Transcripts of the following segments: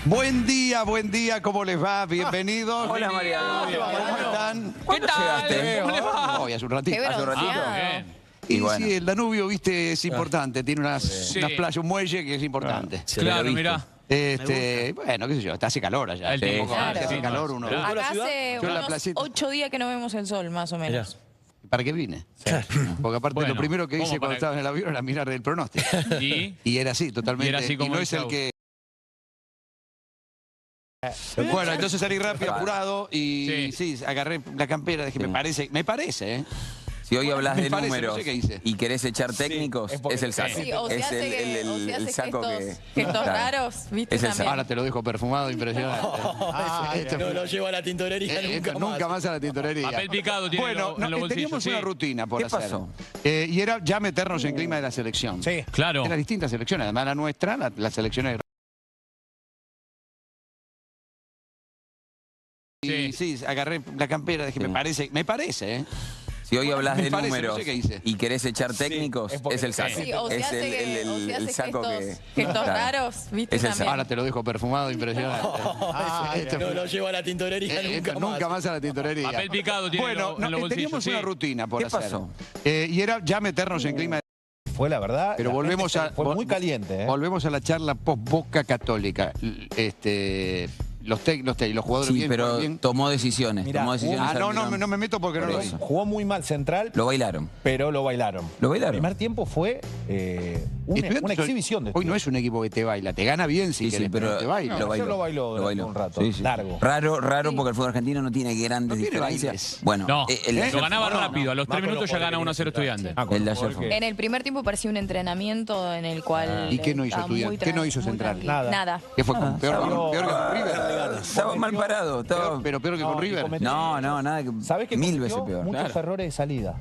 Buen día, ¿cómo les va? Bienvenidos. Hola, Mariano. ¿Cómo están? ¿Qué tal? ¿Cómo le va? Hoy hace un ratito. Hace un ratito. Bien. Y bueno. sí, el Danubio, viste, es importante. Tiene unas playas, un muelle que es importante. Claro, mirá. Bueno, qué sé yo, hace calor allá. El tiempo. Claro. Hace Sí, calor no, uno. claro. Acá hace Yo en la unos placita. 8 días que no vemos el sol, más o menos. ¿Para qué vine? Porque aparte Bueno, lo primero que ¿cómo hice para cuando estaba en el avión era mirar el pronóstico. Y Y era así, totalmente. Y era así como no el es el show. que... Bueno, entonces salí rápido, apurado, y sí, agarré la campera, dije, me parece, ¿eh? Si hoy hablas Me de parece, números no sé qué hice. y querés echar técnicos, es el saco. Sí, o si Es hace, o si hace saco gestos claro. raros, ¿viste? Es el También. Ahora te lo dejo perfumado, impresionante. No lo llevo a la tintorería Nunca más a la tintorería. papel picado tiene Bueno, en los bolsillos. teníamos Sí. una rutina por ¿Qué hacer. pasó? Y era ya meternos en clima de la selección. Sí. Claro. De las distintas selecciones, además la nuestra, la selección es... Y sí, agarré la campera, dije, Sí. me parece, ¿eh? Si hoy hablas me de parece, no números sé qué hice. y querés echar técnicos, es el saco. Sí, o si Es hace, o si hace saco gestos, que... gestos claro. raros, ¿viste? Es el También. Ahora te lo dejo perfumado, impresionante. No lo llevo a la tintorería Nunca más a la tintorería. Papel picado tiene Bueno, en los bolsillos. teníamos Sí. una rutina por ¿Qué hacer. pasó? Y era ya meternos en clima de... Fue la verdad. Pero la volvemos gente a... Fue muy caliente, ¿eh? Volvemos a la charla post-Boca Católica. Los jugadores Sí, bien, pero juegan bien. tomó decisiones. Mirá, tomó decisiones. No me meto porque no lo vi. eso. Jugó muy mal Central, Lo bailaron. pero lo bailaron. ¿Lo bailaron? El primer tiempo fue una Estudiantes exhibición de hoy no es un equipo que te baila, te gana bien si Sí, querés, sí, pero no te baila. No, ayer lo bailó durante un rato, largo. Raro porque el fútbol argentino no tiene grandes No tiene diferencias. bailes. Bueno, No, el de ayer lo ganaba fue- rápido. A los 3 minutos ya gana 1-0 Estudiantes. El de ayer fue. En el primer tiempo parecía un entrenamiento en el cual... ¿Y qué no hizo estaba muy Estudiantes? ¿Qué no hizo muy Central? tranquilo. Nada. ¿Qué fue con peor que con River? Estaba mal parado. Estaba... Pero peor que con No, y River. cometió- No, nada que... ¿Sabés que mil cometió veces peor. muchos Claro. errores de salida?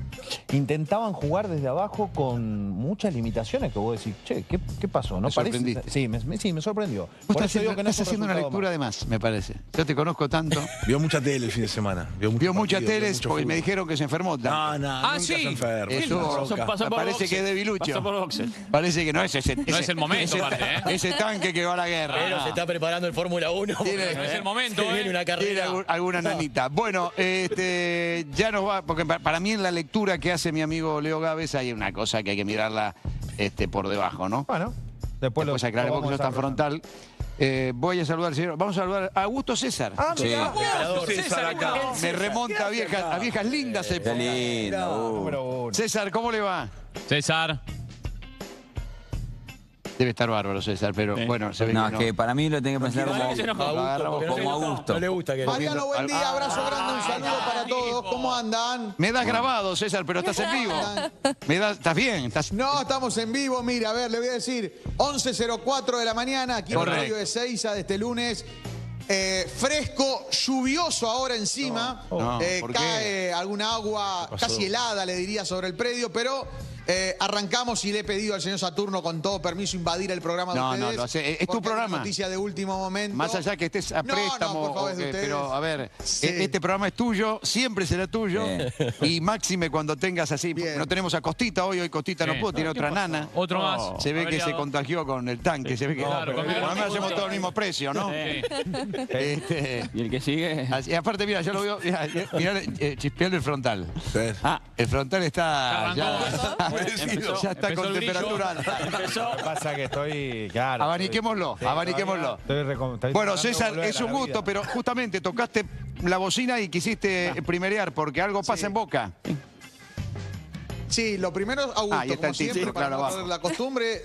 Intentaban jugar desde abajo con muchas limitaciones que vos decís, che, ¿qué pasó? ¿No Te parece? sorprendiste. Sí, me sorprendió. Vos Por estás eso digo que no es un haciendo una resultado lectura más. de más, me parece. Yo te conozco tanto. Vio mucha tele el fin de semana. Vio muchas teles mucho porque fútbol. me dijeron que se enfermó. No, nunca sí. se enferma. Eso parece que es debilucho. Parece que no es ese. No es el momento, aparte, ¿eh? Ese tanque que va a la guerra. Pero se está preparando el Fórmula 1. Tiene- No es el momento, Se viene una Tiene carrera. alguna nanita. Bueno, ya nos va, porque para mí en la lectura que hace mi amigo Leo Gávez hay una cosa que hay que mirarla por debajo, ¿no? Bueno, después Después aclarar, vos que sos tan frontal. Voy a saludar al señor. Vamos a saludar a Augusto César. Sí. César acá. Me remonta a viejas lindas Qué épocas. lindo. Número uno. César, ¿cómo le va? César. Debe estar bárbaro, César, pero bueno, se ve No, que es no. que para mí lo tengo que pensar como a gusto. No le gusta que Mariano, buen día, abrazo grande, un saludo para todos. ¿Cómo andan? Me das grabado, César, pero estás en vivo. ¿Estás bien? No, estamos en vivo, mira, a ver, le voy a decir, 11:04 de la mañana, aquí en el Correcto. radio de Seiza de este lunes. Fresco, lluvioso ahora encima. No, ¿por qué? Cae alguna agua casi helada, le diría, sobre el predio, pero arrancamos y le he pedido al señor Saturno, con todo permiso, invadir el programa de No, ustedes. no, lo hace- es tu porque hay programa. Noticia de último momento. Más allá que estés a No, préstamo, por favor, es de ustedes. pero a ver, Sí. este programa es tuyo, siempre será tuyo. Y máxime cuando tengas así, Bien. no tenemos a Costita hoy Costita no Sí. pudo, tiene otra nana. Otro más. Se ve que se Averiado. contagió con el tanque, se ve que Claro, por con lo el- menos hacemos todo el mismo precio, ¿no? Sí. ¿Y el que sigue? Y aparte, mira, ya lo veo, mirá, chispeando el frontal. ¿Ves? El frontal está Arrancó. ya está Empezó con el brillo. temperatura alta. Pasa que estoy, claro. Abaniquémoslo, abaniquémoslo. Bueno, César, es un gusto, pero justamente tocaste la bocina y quisiste primerear porque algo pasa en Boca. Sí, lo primero, Augusto, Ahí está como el tip, siempre, sí, para claro, no abajo. perder la costumbre.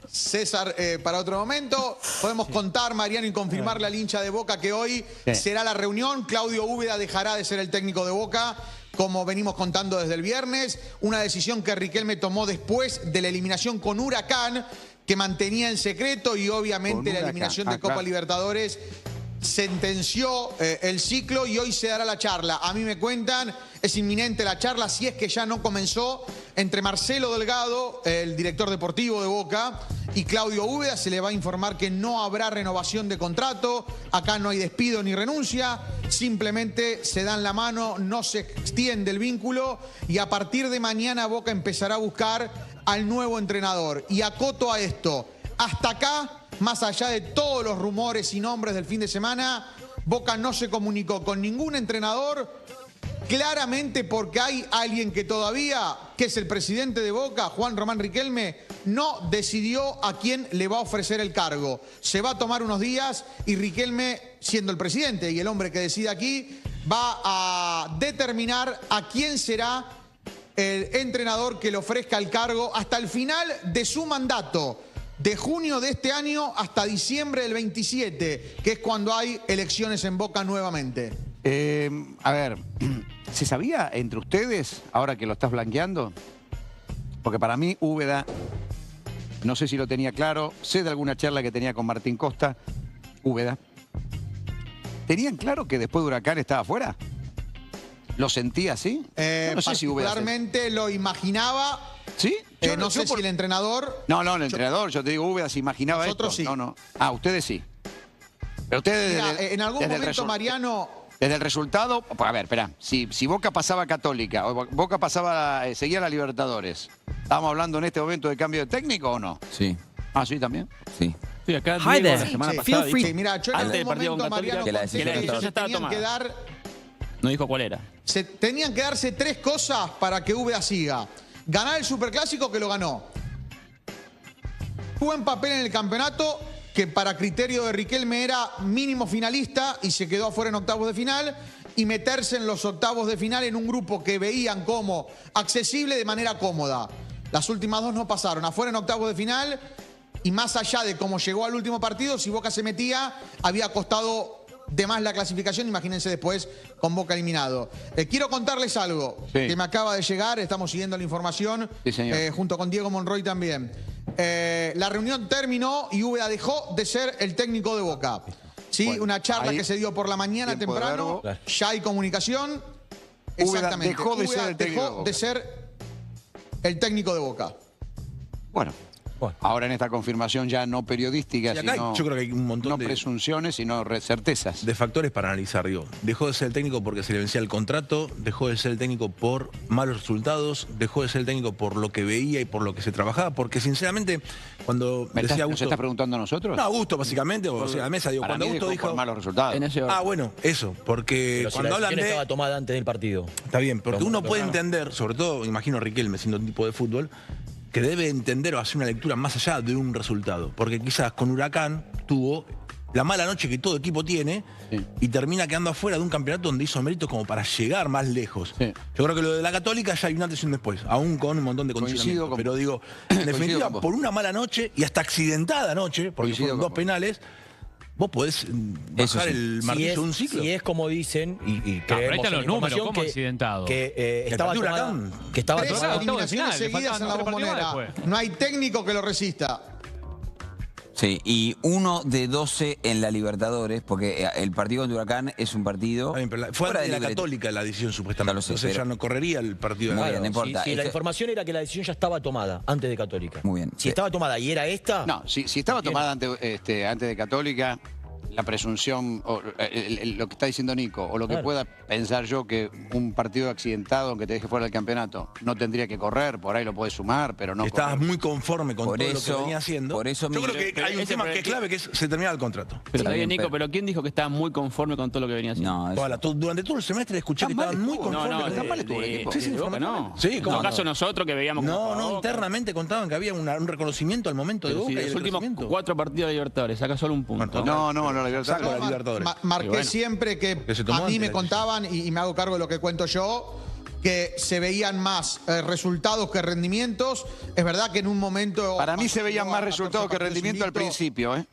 César, para otro momento. Podemos contar, Mariano, y confirmarle al hincha de Boca que hoy será la reunión. Claudio Úbeda dejará de ser el técnico de Boca, como venimos contando desde el viernes. Una decisión que Riquelme tomó después de la eliminación con Huracán, que mantenía en secreto, y obviamente Con la Huracán. eliminación de Copa Claro. Libertadores sentenció el ciclo y hoy se dará la charla. A mí me cuentan, es inminente la charla, si es que ya no comenzó, entre Marcelo Delgado, el director deportivo de Boca, y Claudio Úbeda. Se le va a informar que no habrá renovación de contrato, acá no hay despido ni renuncia, simplemente se dan la mano, no se extiende el vínculo y a partir de mañana Boca empezará a buscar al nuevo entrenador. Y acoto a esto, hasta acá más allá de todos los rumores y nombres del fin de semana, Boca no se comunicó con ningún entrenador, claramente porque hay alguien que todavía, que es el presidente de Boca, Juan Román Riquelme, no decidió a quién le va a ofrecer el cargo. Se va a tomar unos días y Riquelme, siendo el presidente y el hombre que decide aquí, va a determinar a quién será el entrenador que le ofrezca el cargo hasta el final de su mandato, de junio de este año hasta diciembre del 27, que es cuando hay elecciones en Boca nuevamente. A ver, ¿se sabía entre ustedes, ahora que lo estás blanqueando? Porque para mí, Úbeda, no sé si lo tenía claro, sé de alguna charla que tenía con Martín Costa, Úbeda. ¿Tenían claro que después de Huracán estaba afuera? ¿Lo sentía así? Yo no sé si Úbeda particularmente lo imaginaba. ¿Sí? No sé si el entrenador... No, el entrenador, yo te digo, Úbeda se imaginaba Nosotros esto. sí. No. Ah, ustedes sí. Pero ustedes Mirá, en algún momento, Mariano... Desde el resultado, a ver, espera, si Boca pasaba a Católica, o Boca pasaba, seguía la Libertadores, ¿estamos hablando en este momento de cambio de técnico o no? Sí, Ah, sí, también. sí. Sí, acá Hi Diego there. la semana Sí, pasada sí, dijo- mirá, yo en antes del algún partido momento, con Católica, Mariano, que la conté decisión que ya se estaba tenían tomada. que dar... No dijo cuál era. Tenían que darse tres cosas para que Úbeda siga. Ganar el Superclásico, que lo ganó. Buen papel en el campeonato, que para criterio de Riquelme era mínimo finalista y se quedó afuera en octavos de final. Y meterse en los octavos de final en un grupo que veían como accesible de manera cómoda. Las últimas dos no pasaron. Afuera en octavos de final y más allá de cómo llegó al último partido, si Boca se metía, había costado de más la clasificación. Imagínense después con Boca eliminado. Quiero contarles algo que me acaba de llegar. Estamos siguiendo la información junto con Diego Monroy también. La reunión terminó y Úbeda dejó de ser el técnico de Boca. Sí, Bueno, una charla ahí, que se dio por la mañana tiempo de temprano. verbo. Ya hay comunicación. Úbeda Exactamente. dejó de ser Úbeda el técnico de dejó Boca. de ser el técnico de Boca. Bueno, ahora en esta confirmación ya no periodística, Y acá sino yo creo que hay un montón no de- presunciones, sino certezas. de factores para analizar, digo. Dejó de ser el técnico porque se le vencía el contrato, dejó de ser el técnico por malos resultados, dejó de ser el técnico por lo que veía y por lo que se trabajaba, porque sinceramente, cuando ¿Nos decía Augusto... estás preguntando a nosotros? No, Augusto básicamente, o sea, la mesa, digo, Para cuando mí Augusto dejó por dijo... malos resultados. Ah, bueno, eso, porque Pero si cuando la hablan decisión de... estaba tomada antes del partido. Está bien, porque Pero uno bueno, puede claro. entender, sobre todo, imagino Riquelme siendo un tipo de fútbol, que debe entender o hacer una lectura más allá de un resultado. Porque quizás con Huracán tuvo la mala noche que todo equipo tiene y termina quedando afuera de un campeonato donde hizo méritos como para llegar más lejos. Sí. Yo creo que lo de la Católica ya hay un antes y un después, aún con un montón de Coincido condicionamientos. con- Pero digo, en Coincido definitiva, con vos. por una mala noche y hasta accidentada noche, porque Coincido fueron con dos vos. penales, vos podés bajar sí. el martillo de un ciclo. Si es como dicen, y pero ahí creemos están en los la números, información ¿cómo accidentado? que El estaba partido tomada, Huracán. que estaba Tres tomada. octavos de eliminaciones final, le seguidas faltaban en la tres partidos Bombonera. más después. No hay técnico que lo resista. Sí, y 1 de 12 en la Libertadores, porque el partido contra Huracán es un partido... Está bien, pero fue fuera antes de la libreto. Católica la decisión supuestamente. Ya lo sé, Entonces pero- ya no correría el partido de Muy la bien, no importa. Si la Este- información era que la decisión ya estaba tomada antes de Católica. Muy bien. Si estaba tomada y era esta... No, si estaba tomada antes de Católica, la presunción, o lo que está diciendo Nico, o lo que Claro. pueda pensar yo que un partido accidentado, aunque te deje fuera del campeonato, no tendría que correr, por ahí lo puedes sumar, pero no Estabas correr. muy conforme con Por todo eso- lo que venía haciendo. por eso yo mi- creo que pero hay un ese tema por que el es clave, que es se termina el contrato. Pero Está está bien, bien, Nico, pero- pero ¿quién dijo que estaba muy conforme con todo lo que venía haciendo? No, eso- Durante todo el semestre escuché que Tan mal estaban muy estuvo. conformes. No, no, Está mal estuvo el de equipo. Sí, sí, de Boca no. Sí, como ¿cómo acaso no? nosotros que veíamos como No, jugaba no, Boca. internamente contaban que había un reconocimiento al momento de Pero Boca sí, y el los últimos reconocimiento. 4 partidos de Libertadores, saca solo un punto. No, la Libertad. Saco la Libertadores. Marqué Y bueno. siempre que Que se tomó a mí antes me la contaban, y me hago cargo de lo que cuento yo, que se veían más resultados que rendimientos. Es verdad que en un momento... Para mí se veían llegó más a resultados que torcer rendimiento al Zunito. principio, ¿eh?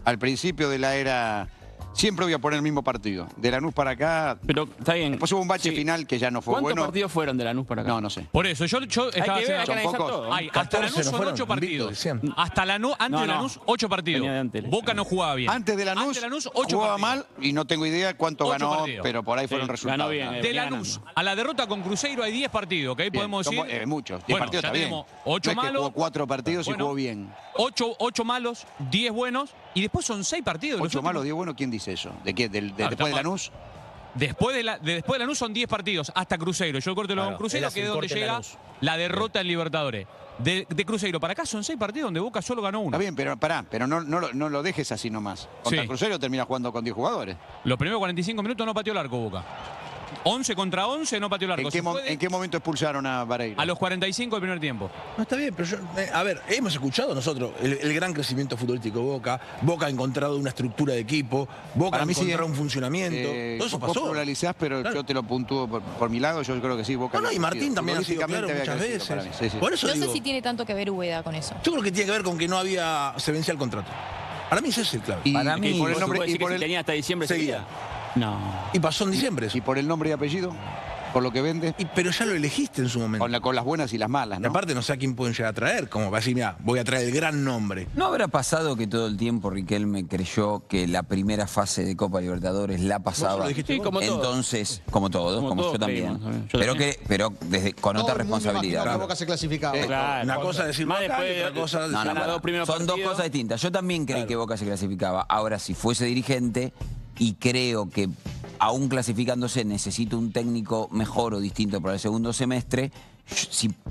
Al principio de la era... Siempre voy a poner el mismo partido. De Lanús para acá... Pero está bien. Después hubo un bache Sí. final que ya no fue ¿Cuántos bueno. partidos fueron de Lanús para acá? No sé. Por eso, yo estaba Son haciendo... analizar pocos. todo. Ay, Hasta 14 Lanús no son fueron, 8 partidos. invictos, decían. Hasta Lanús, antes No, de no. Lanús, 8 partidos. Venía de antes. Boca no jugaba bien. Antes de Lanús, Antes de Lanús 8 jugaba partidos. mal y no tengo idea cuánto 8 ganó, partidos. pero por ahí fueron Sí, resultados. ganó bien, nada. eh. De venía Lanús ganando. a la derrota con Cruzeiro hay 10 partidos, ¿ok? Bien, Podemos son decir... muchos. 10 Bueno, partidos ya está bien. tenemos No 8 es que malos. jugó 4 partidos y Bueno, jugó bien. 8 malos, 10 buenos y después son 6 partidos. Los 8 últimos- malos, 10 buenos, ¿quién dice eso? ¿De qué? ¿Después de estamos- Lanús? Después de Lanús son 10 partidos, hasta Cruzeiro. Yo corto Claro, con Cruzeiro, él hace que es el donde corte en llega Lanús. la derrota en Libertadores. De Cruzeiro para acá son 6 partidos donde Boca solo ganó 1. Está bien, pero pará, pero no lo dejes así nomás. Contra Sí. Cruzeiro termina jugando con 10 jugadores. Los primeros 45 minutos no pateó el arco Boca. 11 contra 11 no pateó el arco. ¿En qué, Se fue de- en qué momento expulsaron a Vareiro? A los 45 del primer tiempo. No, está bien, pero yo, a ver, hemos escuchado nosotros el gran crecimiento futbolístico de Boca. Boca ha encontrado una estructura de equipo. Boca Para ha mí sí, encontrado un funcionamiento. Todo eso vos pasó. pluralizás, pero Claro. yo te lo puntúo por mi lado. Yo creo que sí, Boca. No, y Martín también ha sido claro Futbolísticamente había muchas crecido veces. para mí, sí, sí. Por eso No sé digo, si tiene tanto que ver Úbeda con eso. yo creo que tiene que ver con que no había, se vencía el contrato. Para mí ese es el clave. Y, Para y mí- por el ¿Vos nombre, ¿Puede y decir por que si el, tenía hasta diciembre Seguía. No. Y pasó en diciembre eso. y por el nombre y apellido, por lo que vende, Pero ya lo elegiste en su momento. con las buenas y las malas, Y ¿no? aparte no sé a quién pueden llegar a traer, como para decir, mira, voy a traer el gran nombre. ¿No habrá pasado que todo el tiempo Riquelme creyó que la primera fase de Copa Libertadores la Vos pasaba? lo dijiste Sí, como todos. Entonces, como todos, Como como todos yo también. creímos, yo Pero también. pero desde, con Todo otra el mundo imaginó responsabilidad. que Boca se clasificaba. Claro. Una cosa es decir Más Boca y después otra cosa es No, decir no, Los no. dos primeros Son dos partidos. cosas distintas. Yo también creí que Boca se clasificaba. Ahora, si fuese dirigente y creo que aún clasificándose necesito un técnico mejor o distinto para el segundo semestre,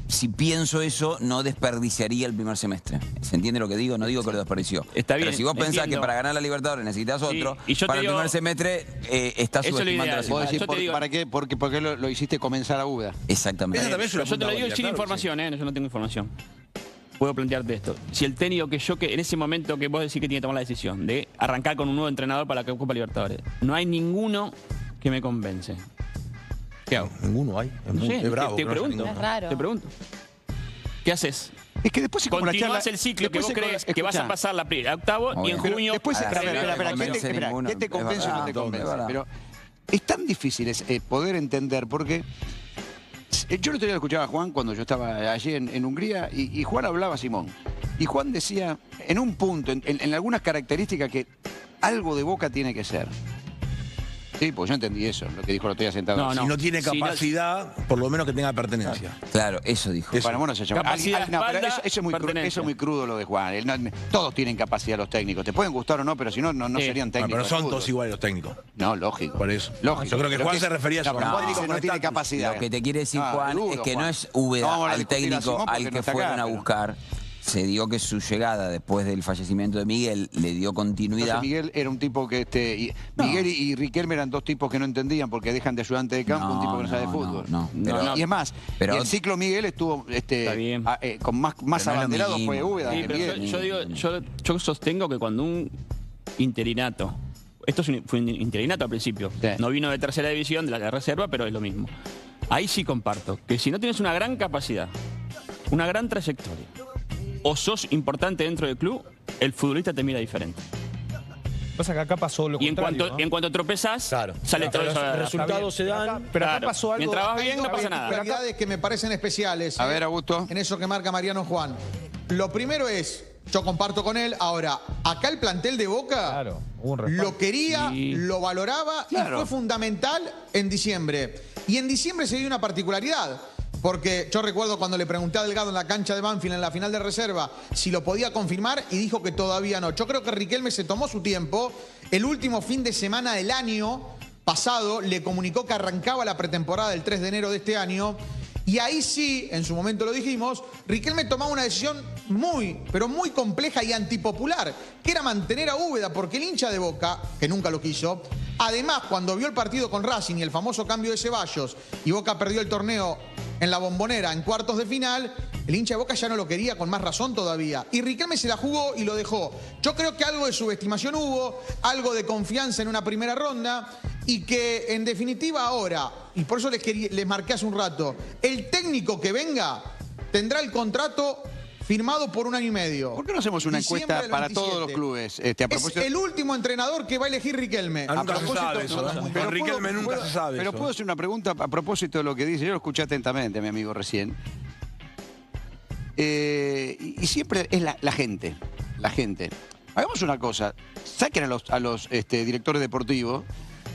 si pienso eso, no desperdiciaría el primer semestre. ¿Se entiende lo que digo? No digo que lo desperdició. Está bien, Pero si vos pensás entiendo. que para ganar la Libertadores necesitas otro, y yo te para el digo- primer semestre estás Eso es lo subestimando ideal. la Vos situación. decís, Yo te digo- ¿para qué? Porque lo hiciste comenzar a Úbeda. Exactamente. Esa también es una Pero yo te lo punta digo válida, sin claro que información, yo no tengo información. Puedo plantearte esto. Si el técnico que en ese momento que vos decís que tiene que tomar la decisión de arrancar con un nuevo entrenador para la Copa Libertadores, no hay ninguno que me convence. ¿Qué hago? sí. Ninguno hay. Es, No muy, sé, es bravo. te que no haya pregunto. ninguno. Es raro. Te pregunto. ¿Qué haces? Es que después es como la charla. Continuás el ciclo que después vos se- crees que vas a escuchá, pasar la primera, octavo, y en Obvio. junio... Después, A la espera, primera espera, no ¿qué te, convence espera, ninguno. ¿qué te Es convence o no te verdad, convence? es verdad. Pero es tan difícil poder entender porque yo el otro día escuchaba a Juan cuando yo estaba allí en Hungría y Juan hablaba a Simón. Y Juan decía, en un punto, en algunas características, que algo de Boca tiene que ser. Sí, pues yo entendí eso, lo que dijo el otro día sentado. No, Si no tiene Si no- capacidad, por lo menos que tenga pertenencia. Claro, eso dijo. Bueno, bueno, se llama. Capacidad, No, pero espalda, eso es muy pertenencia. eso es muy crudo lo de Juan. Todos tienen capacidad los técnicos. Te pueden gustar o no, pero si no, no Sí. serían Bueno, técnicos. pero de son fútbol. todos iguales los técnicos. No, lógico. Por eso. Lógico. Yo creo que Pero Juan que- se refería a eso. No, pero Juan dice que no Con tiene estatus. capacidad. Lo que te quiere decir, Ah, Juan, duro, es que Juan. no es Úbeda No vamos a al discutir a técnico Simón porque al no que está fueron acá, a pero- buscar. Se dio que su llegada después del fallecimiento de Miguel le dio continuidad. Entonces, Miguel era un tipo que Miguel y Riquelme eran dos tipos que no entendían porque dejan de ayudante de campo un tipo que no sabe de fútbol. No, pero- Y es más, pero- y el ciclo Miguel estuvo Está bien. con más Pero no es lo abanderado mismo. fue Úbeda Sí, que pero Miguel. yo sostengo que cuando un interinato, esto fue un interinato al principio, Sí. no vino de tercera división, de la reserva, pero es lo mismo. Ahí sí comparto, que si no tienes una gran capacidad, una gran trayectoria, o sos importante dentro del club, el futbolista te mira diferente. Pasa que acá pasó lo Y en contrario, cuanto, ¿no? y en cuanto tropezás, Claro. sale todo Pero eso. los resultados se dan. Pero acá Claro. pasó algo. Mientras vas bien, Hay no dos pasa nada. particularidades que me parecen especiales. A ver, Augusto. En eso que marca Mariano Juan. Lo primero es, yo comparto con él, ahora, acá el plantel de Boca Claro, hubo un respaldo. lo quería, Sí. lo valoraba Claro. y fue fundamental en diciembre. Y en diciembre se dio una particularidad. Porque yo recuerdo cuando le pregunté a Delgado en la cancha de Banfield en la final de reserva si lo podía confirmar y dijo que todavía no. Yo creo que Riquelme se tomó su tiempo. El último fin de semana del año pasado le comunicó que arrancaba la pretemporada del 3 de enero de este año. Y ahí sí, en su momento lo dijimos, Riquelme tomaba una decisión muy, pero muy compleja y antipopular, que era mantener a Úbeda, porque el hincha de Boca, que nunca lo quiso, además cuando vio el partido con Racing y el famoso cambio de Ceballos, y Boca perdió el torneo en la Bombonera en cuartos de final, el hincha de Boca ya no lo quería con más razón todavía. Y Riquelme se la jugó y lo dejó. Yo creo que algo de subestimación hubo, algo de confianza en una primera ronda, y que en definitiva ahora, y por eso les marqué hace un rato, el técnico que venga tendrá el contrato firmado por 1 año y medio. ¿Por qué no hacemos una Diciembre encuesta del para 27? todos los clubes? A Es propósito, el último entrenador que va a elegir Riquelme. Ah, nunca A se propósito- sabe eso, no, ¿eh? no, Con pero Riquelme nunca se sabe Pero eso. puedo hacer una pregunta a propósito de lo que dice. Yo lo escuché atentamente a mi amigo recién. Y siempre es la gente. La gente. Hagamos una cosa. Saquen a los directores deportivos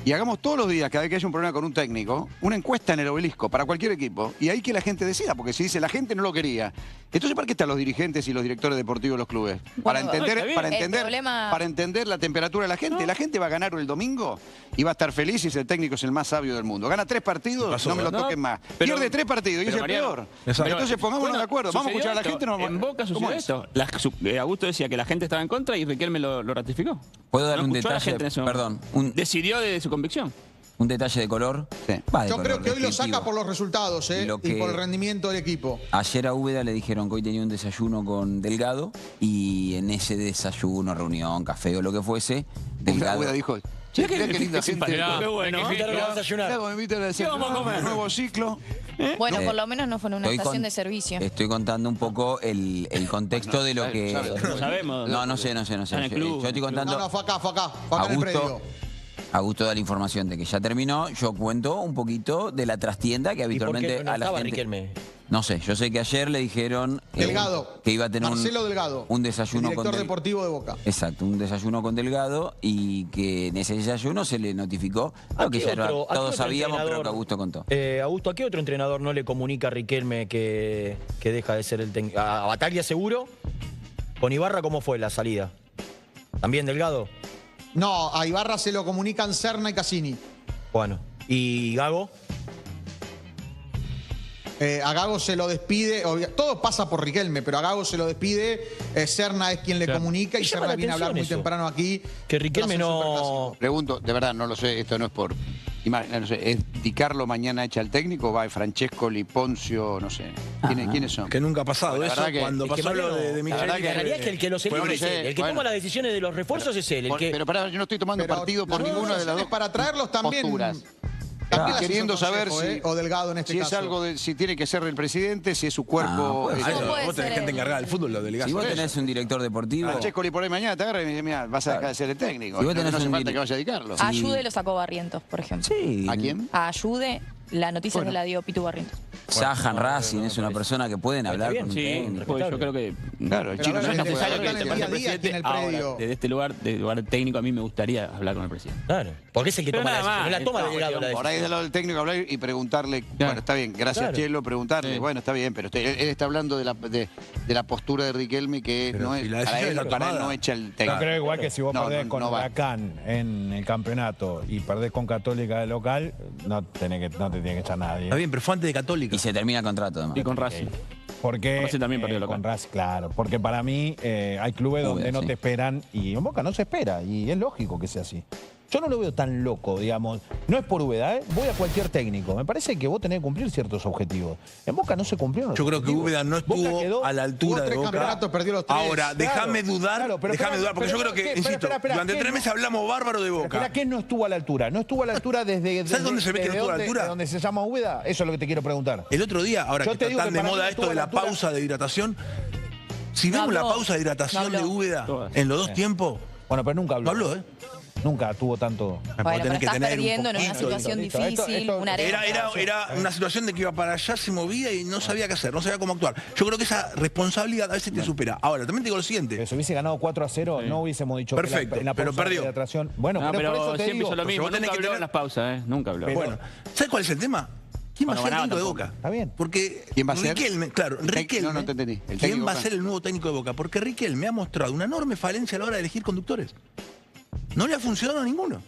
y hagamos todos los días, cada vez que haya un problema con un técnico, una encuesta en el Obelisco para cualquier equipo, y ahí que la gente decida, porque si dice la gente no lo quería, entonces ¿para qué están los dirigentes y los directores deportivos de los clubes? Para Bueno, entender, está bien. para El entender, problema- para entender la temperatura de la gente. La gente va a ganar el domingo y va a estar feliz si el técnico es el más sabio del mundo. Gana 3 partidos, Pasó, no me lo ¿no? toquen más. Pero- Pierde 3 partidos y es pero, el Mariano, peor. Exacto. Entonces pongámonos Bueno, de acuerdo. Vamos a sucedió escuchar a la esto. gente. No, En Boca ¿cómo sucedió es? esto. Augusto decía que la gente estaba en contra y Riquelme lo ratificó. ¿Puedo dar No un escuchó a la detalle? gente en ese momento. Perdón, Decidió de su convicción. un detalle de color. Sí. Va de Yo color, creo que hoy lo descriptivo. saca por los resultados, Lo y que- por el rendimiento del equipo. Ayer a Úbeda le dijeron que hoy tenía un desayuno con Delgado y en ese desayuno, reunión, café o lo que fuese, Delgado... Úbeda dijo, Mirá mirá qué linda gente. simpático. Qué bueno. Invitaron a Mirá desayunar. cómo me invitan a ¿Qué vamos a comer? un nuevo ciclo. Bueno, Eh, por lo menos no fue en una Estoy estación con- de servicio. Estoy contando un poco el contexto de lo que... No sabemos. No sé. En el Yo club. estoy contando... No, fue acá en el predio. A gusto da la información de que ya terminó, yo cuento un poquito de la trastienda que ¿Y por habitualmente qué no a la estaba gente... Riquelme? No sé, yo sé que ayer le dijeron Delgado. que iba a tener Marcelo Delgado. un desayuno el con director deportivo de Boca. Exacto, un desayuno con Delgado y que en ese desayuno se le notificó lo que qué ya era- otro- a qué todos otro sabíamos, pero entrenador? que Augusto contó. Augusto, ¿a qué otro entrenador no le comunica a Riquelme que deja de ser el técnico? ¿A Bataglia seguro? ¿Con Ibarra cómo fue la salida? ¿También Delgado? No, a Ibarra se lo comunican Serna y Cassini. Bueno. ¿Y Gago? A Gago se lo despide, todo pasa por Riquelme, pero a Gago se lo despide, Serna es quien le comunica y Me llama Serna la viene a hablar muy atención eso. temprano aquí. Que Riquelme tras el no... Superclásico. Pregunto, de verdad, no lo sé, esto no es por... no sé, ¿es Di Carlo mañana echa el técnico? ¿Va Francesco, Liponcio, no sé? ¿Quiénes son? Que nunca ha pasado La eso. verdad que- Cuando Es que pasó lo Mariano, de la Micheli, verdad La realidad es que el que los elige Bueno, es él. El que bueno. toma las decisiones de los refuerzos es él. El que... Pero pará, yo no estoy tomando Pero partido por las ninguna de las dos para traerlos también. posturas. También las Queriendo hizo saber Consejo, si, o Delgado en este si caso. es algo de, si tiene que ser el presidente, si es su cuerpo. puede es- ser. Ah, eso, puede vos tenés ser gente él. encargada del fútbol, lo delegás. Si vos por eso. tenés un director deportivo... Francesco por ahí mañana te agarra y me dice, mira, vas a dejar de ser el técnico. Si vos no tenés hace un falta dir- que vaya a dedicarlo. A Ayude lo sacó Barrientos, por ejemplo. Sí. ¿A quién? A Ayude, la noticia se la dio Pitu Barrientos. Sahan Racing es una persona que pueden hablar bien, con un Sí, técnico. pues yo creo que Claro, el Pero chino a ver, no es no puede necesario hablar que están se en pase el el día a día aquí en presidente. el Ahora, predio. desde este lugar técnico, a mí me gustaría hablar con el presidente. Claro. Porque es el que Pero toma la nada decisión. No más, la toma es Delgado la Por ahí decisión. del lado del técnico hablar y preguntarle, bueno, está bien, gracias Claro. Chelo, preguntarle, Sí. bueno, está bien, pero él está hablando de la postura de Riquelme que Pero no si es, la para decisión él, está para él tomada. no echa el Yo técnico. creo igual que si vos No, perdés no, con no va. Huracán en el campeonato y perdés con Católica de local, no te tiene que echar nadie. Está bien, pero fue antes de Católica. Y se termina el contrato, además. Y con Racing. Porque Racing también perdió local. con Racing, claro, porque para mí hay clubes donde no sí. te esperan y en Boca no se espera y es lógico que sea así. Yo no lo veo tan loco, digamos. No es por Úbeda, voy a cualquier técnico. Me parece que vos tenés que cumplir ciertos objetivos. En Boca no se cumplieron los Yo creo que objetivos. Úbeda no Boca estuvo quedó- a la Jugó altura de 3 Boca. campeonatos, perdió los 3. Ahora, déjame dudar, claro, pero déjame espera, dudar, porque pero yo creo que, espera, insisto, espera, durante ¿qué 3 no? meses hablamos bárbaro de Boca. Espera, ¿qué no estuvo a la altura? ¿No estuvo a la altura desde... ¿Sabes dónde se ve que no estuvo a la altura? ¿De dónde se llama Úbeda? Eso es lo que te quiero preguntar. El otro día, ahora Yo que te está digo tan que de para mí moda no esto estuvo de a la la altura. pausa de hidratación, si No vemos la habló. pausa de hidratación No de habló. Úbeda Todas. en los dos tiempos, Bueno, pero nunca habló. no habló, ¿eh? Nunca tuvo tanto... Vos Bueno, pero tenés que estás tener un perdiendo en una poquito de- situación Listo, difícil, esto- una arena. Era una situación de que iba para allá, se movía y no sabía qué hacer, no sabía cómo actuar. Yo creo que esa responsabilidad a veces te supera. Ahora, también te digo lo siguiente. Que si hubiese ganado 4-0, no hubiésemos dicho Perfecto, que en la pero pausa perdió. de hidratación... Bueno, No, pero por eso pero te siempre digo... hizo lo mismo. vos tenés Nunca que habló tener- en las pausas, ¿eh? Nunca habló. Bueno, ¿sabes cuál es el tema? ¿Quién va a Bueno, ser el técnico de ganar Boca? Está bien. Porque ¿Quién va a ser? Riquelme, claro, Riquelme. No te entendí. ¿El técnico ¿Quién de va a Boca? ser el nuevo técnico de Boca? Porque Riquelme ha mostrado una enorme falencia a la hora de elegir conductores. No le ha funcionado a ninguno.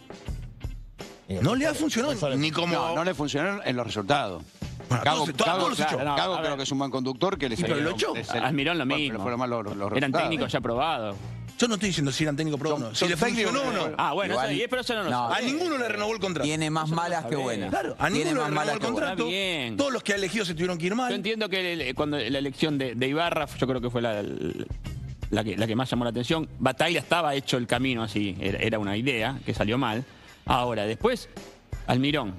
No le ha funcionado ni como... No le funcionaron en los resultados. Bueno, todos los echó. No, Gago a creo ver. que es un buen conductor que le Y pero salieron- lo echó. le salieron- Almirón lo Bueno, mismo. Pero fueron mal los Eran resultados. técnicos ya probados. Yo no estoy diciendo si eran técnicos pro o no. Si son le técnicos funcionó o que- no. Ah, bueno, Igual- eso, pero eso no lo no. A sé. ninguno le renovó el contrato. Tiene más malas que sabés. buenas. Claro, a Tiene ninguno más le renovó malas el que buenas. contrato. Está bien. Todos los que ha elegido se tuvieron que ir mal. Yo entiendo que cuando la elección de Ibarra, yo creo que fue la que más llamó la atención. Bataglia estaba hecho el camino así, era una idea que salió mal. Ahora, después, Almirón,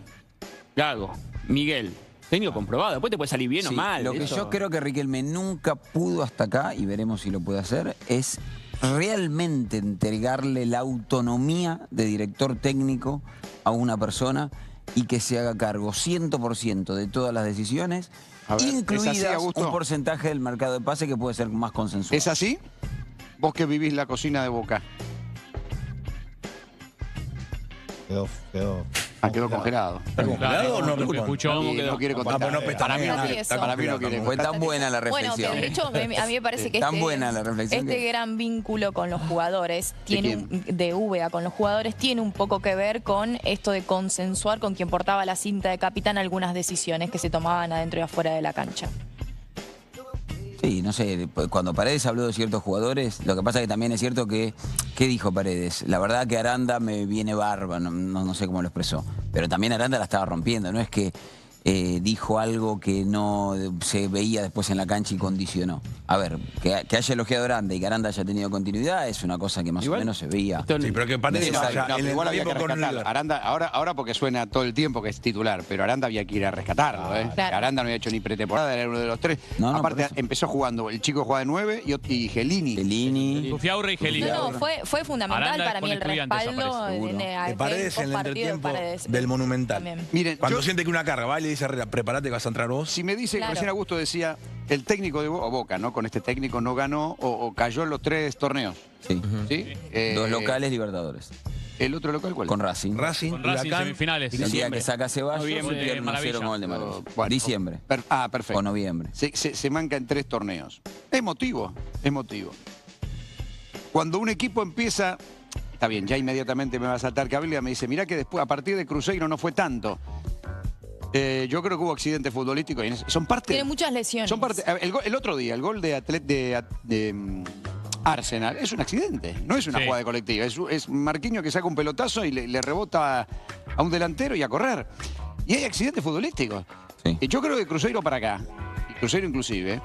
Gago, Miguel, técnico comprobado. Después te puede salir bien o Sí, mal. lo que eso. yo creo que Riquelme nunca pudo hasta acá, y veremos si lo puede hacer, es realmente entregarle la autonomía de director técnico a una persona y que se haga cargo 100% de todas las decisiones, A ver, ¿es así, incluidas Augusto? un porcentaje del mercado de pase que puede ser más consensuado. ¿Es así? Vos que vivís la cocina de Boca. Quedó congelado. ¿Está congelado o no Porque responde? escuchó. Y no quiere contestar. pero no Para mí no Está quiere- tieso. para mí no quiere Fue tan buena la Bueno, reflexión. que de hecho a mí me parece que Tan buena la reflexión este que- gran vínculo con los jugadores de UBA con los jugadores tiene un poco que ver con esto de consensuar con quien portaba la cinta de capitán algunas decisiones que se tomaban adentro y afuera de la cancha. Sí, no sé, cuando Paredes habló de ciertos jugadores, lo que pasa que también es cierto que, ¿qué dijo Paredes? La verdad que Aranda me viene barba, no sé cómo lo expresó, pero también Aranda la estaba rompiendo, no es que dijo algo que no se veía después en la cancha y condicionó. A ver, que haya elogiado a Aranda y que Aranda haya tenido continuidad es una cosa que más o menos se veía. Sí, pero que Paredes Necesario. vaya No, en pero el igual había que tiempo con rescatarlo. River. Aranda, ahora porque suena todo el tiempo que es titular, pero Aranda había que ir a rescatarlo. Claro. Aranda no había hecho ni pretemporada, era uno de los tres. No, por Aparte, eso. empezó jugando, el chico jugaba de 9 y Gelini. Pelini. Sufiaurre y Gelini. No, fue fundamental Aranda para mí el con Estudiantes respaldo aparece, seguro. De Paredes en el postpartido de entretiempo Paredes. del Monumental. También. Miren, Cuando yo- siente que una carga va y le dice a Herrera, prepárate que vas a entrar vos. si me dice, Claro. recién Augusto decía, el técnico de Boca, ¿no? Con este técnico no ganó o cayó en los 3 torneos. Sí. ¿Sí? Dos locales Libertadores. ¿El otro local cuál? Con Racing. Racing, Con Racing, Huracán. semifinales. El día que Diciembre. saca a Ceballos, Noviembre, pierde 1-0 maravilla. con el de Maravilla. Bueno, Diciembre Perfecto. o noviembre. Se manca en 3 torneos. Es motivo. Cuando un equipo empieza, está bien, ya inmediatamente me va a saltar Cabilia, me dice, mirá que después, a partir de Cruzeiro no fue tanto. Yo creo que hubo accidentes futbolísticos. Son parte. Tiene muchas lesiones. Son parte. El otro día, el gol de Arsenal es un accidente, no es una Sí. jugada de colectiva. Es Marquinhos que saca un pelotazo y le rebota a un delantero y a correr. Y hay accidentes futbolísticos. Sí. Yo creo que Cruzeiro para acá, y Cruzeiro inclusive,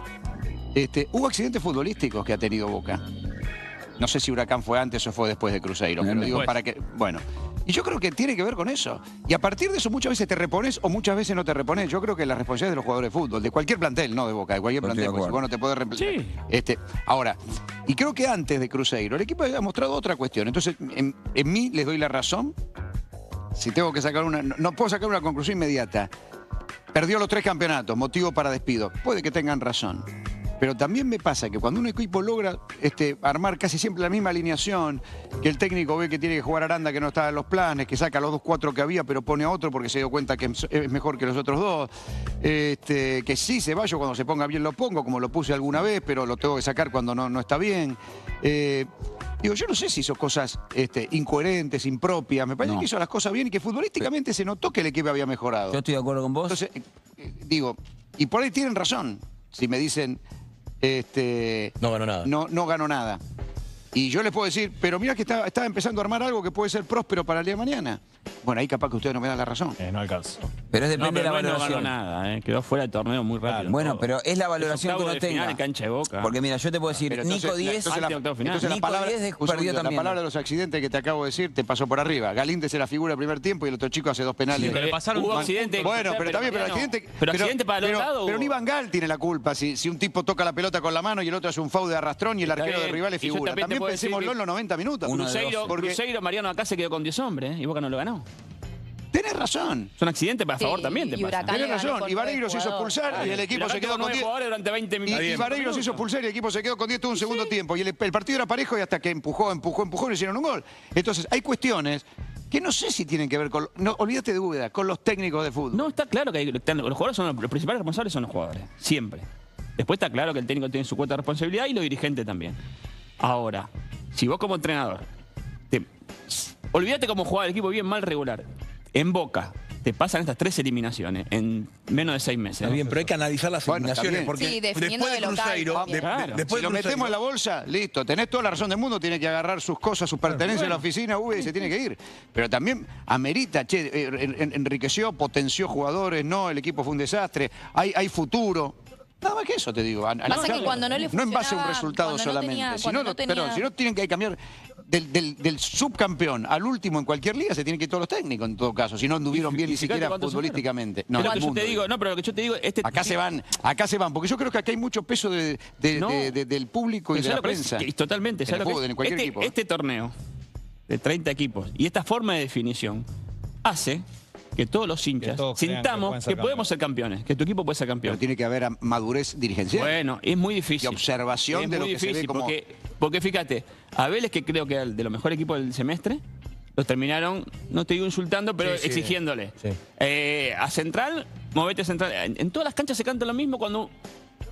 hubo accidentes futbolísticos que ha tenido Boca. No sé si Huracán fue antes o fue después de Cruzeiro, pero digo Después. para que. Bueno. Y yo creo que tiene que ver con eso. Y a partir de eso muchas veces te repones o muchas veces no te repones. Yo creo que la responsabilidad de los jugadores de fútbol, de cualquier plantel, no de Boca, de cualquier Estoy de plantel, porque acuerdo. vos no te podés reemplazar. Sí. Ahora, y creo que antes de Cruzeiro, el equipo ha mostrado otra cuestión. Entonces, en mí les doy la razón. Si tengo que sacar una. No puedo sacar una conclusión inmediata. Perdió los 3 campeonatos, motivo para despido. Puede que tengan razón. Pero también me pasa que cuando un equipo logra armar casi siempre la misma alineación, que el técnico ve que tiene que jugar Aranda que no estaba en los planes, que saca los 2-4 que había, pero pone a otro porque se dio cuenta que es mejor que los otros dos, que sí Ceballos cuando se ponga bien lo pongo, como lo puse alguna vez, pero lo tengo que sacar cuando no está bien. Digo, yo no sé si hizo cosas incoherentes, impropias. Me parece No. que hizo las cosas bien y que futbolísticamente se notó que el equipo había mejorado. Yo estoy de acuerdo con vos. Entonces, digo, y por ahí tienen razón. Si me dicen, No ganó nada. no ganó nada. Y yo les puedo decir, pero mira que estaba empezando a armar algo que puede ser próspero para el día de mañana. Bueno, ahí capaz que ustedes no me dan la razón. No alcanza. pero es No, depende pero de la no ganó valoración. nada, quedó fuera del torneo muy rápido. Bueno, todo. pero es la valoración que Octavo uno de final tenga. en cancha de Boca. Porque mira, yo te puedo decir, Pero Nico 10, Ante octavo final. entonces la Nico palabra, 10 un perdió segundo, la también. palabra de los accidentes que te acabo de decir te pasó por arriba. Galíndez era figura el primer tiempo y el otro chico hace 2 penales. Sí, pero le pasaron Hubo un accidente. Bueno, pero también, pero Mariano, accidente. Pero accidente para el otro lado. Pero hubo. ni Van Gaal tiene la culpa. Si un tipo toca la pelota con la mano y el otro hace un foul de arrastrón y el Está arquero de bien. rival es Y yo figura. también te También puedo decir pensémoslo que en los 90 minutos. Uno de Cruzeiro, 12. Porque- Cruzeiro, Mariano acá se quedó con 10 hombres y Boca no lo ganó. Tenés razón. Son accidentes para Sí, favor también te y pasa. Huracán Tenés le ganó razón. con Y Vareiro se hizo 9 expulsar y el Le equipo se ganó quedó con 9 10. jugadores durante 20 Y minutos. Vareiro se hizo expulsar y el equipo se quedó con 10 todo un segundo tiempo. Y el partido era parejo y hasta que empujó y hicieron un gol. Entonces, hay cuestiones que no sé si tienen que ver con. No, olvídate de Úbeda, con los técnicos de fútbol. No, está claro que los jugadores son los principales responsables son los jugadores. Siempre. Después está claro que el técnico tiene su cuota de responsabilidad y los dirigentes también. Ahora, si vos como entrenador, olvídate cómo jugaba el equipo bien, mal, regular. En Boca, te pasan estas 3 eliminaciones en menos de 6 meses. Está bien, pero hay que analizar las Bueno, eliminaciones está porque Sí, definiendo después de de local Cruzeiro, también. Claro. después Si lo de Cruzeiro- metemos en la bolsa, listo. Tenés toda la razón del mundo, tiene que agarrar sus cosas, sus pertenencias de la oficina, y se tiene que ir. Pero también amerita, enriqueció, potenció jugadores, no, el equipo fue un desastre, hay futuro. Nada más que eso te digo. Pasa que cuando no le No en base a un funcionaba, resultado cuando no solamente. tenía- Si cuando no, no tenía- perdón, si no tienen que cambiar del subcampeón al último en cualquier liga, se tienen que ir todos los técnicos en todo caso. Si no anduvieron bien ni fíjate siquiera cuántos futbolísticamente. Es No, lo del que yo mundo, te digo, no, pero lo que yo te digo, Acá se van, porque yo creo que acá hay mucho peso No. del público y Pero de ¿sabes la lo que es? prensa. Totalmente. En ¿sabes el lo que fútbol, es? en cualquier equipo. Este torneo de 30 equipos y esta forma de definición hace que todos los hinchas todos crean que sintamos pueden que, ser podemos ser campeones, que tu equipo puede ser campeón. Pero tiene que haber madurez dirigencial. Bueno, es muy difícil. Y observación es de lo muy que se ve difícil como- porque fíjate, a Vélez, que creo que era el de los mejores equipos del semestre, los terminaron, no te digo insultando, pero Sí, sí. exigiéndole. Sí. A Central, movete Central. En todas las canchas se canta lo mismo cuando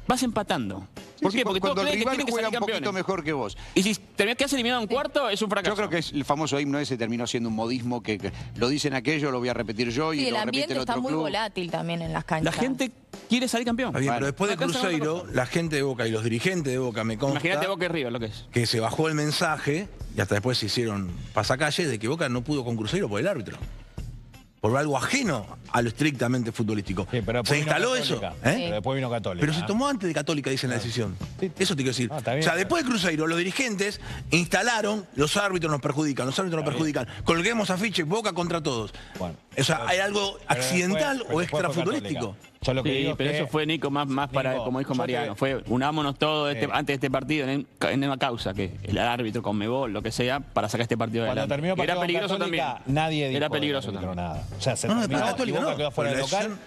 vas empatando. ¿Por Sí, qué? Porque todos cuando el creen que rival tienen que juega salir un poquito campeones. mejor que vos. Y si te quedas eliminado en cuarto, es un fracaso. Yo creo que es el famoso himno ese terminó siendo un modismo que lo dicen aquello, lo voy a repetir yo y Sí, el lo repite ambiente el está otro muy club. volátil también en las canchas. La gente quiere salir campeón. Está bien, Bueno, pero después de acá se va otra Cruzeiro, cosa. la gente de Boca y los dirigentes de Boca me consta Imagínate Boca y River, lo que es. que se bajó el mensaje y hasta después se hicieron pasacalles de que Boca no pudo con Cruzeiro por el árbitro. Por algo ajeno a lo estrictamente futbolístico. Sí, pero ¿Se después vino instaló eso? Católica. ¿Eh? Pero después vino Católica. Pero se tomó antes de Católica, dicen la decisión. Eso te quiero decir. Ah, está bien. O sea, después de Cruzeiro, los dirigentes instalaron, los árbitros nos perjudican, los árbitros nos perjudican. Colguemos afiches, Boca contra todos. Bueno. O sea, ¿hay algo Pero accidental después- o después fue extrafutbolístico? Católica. Yo lo que Sí, digo es pero que- eso fue, Nico, más para, Nico, como dijo yo Mariano. te- Fue unámonos todos antes de este partido en una causa, que el árbitro, Conmebol, lo que sea, para sacar este partido Cuando adelante. terminó Que era partido con peligroso Católica, también. nadie dijo Era del peligroso árbitro también. nada. O sea, se No, no, terminó para Católica y Boca no. quedó fuera Pero del la local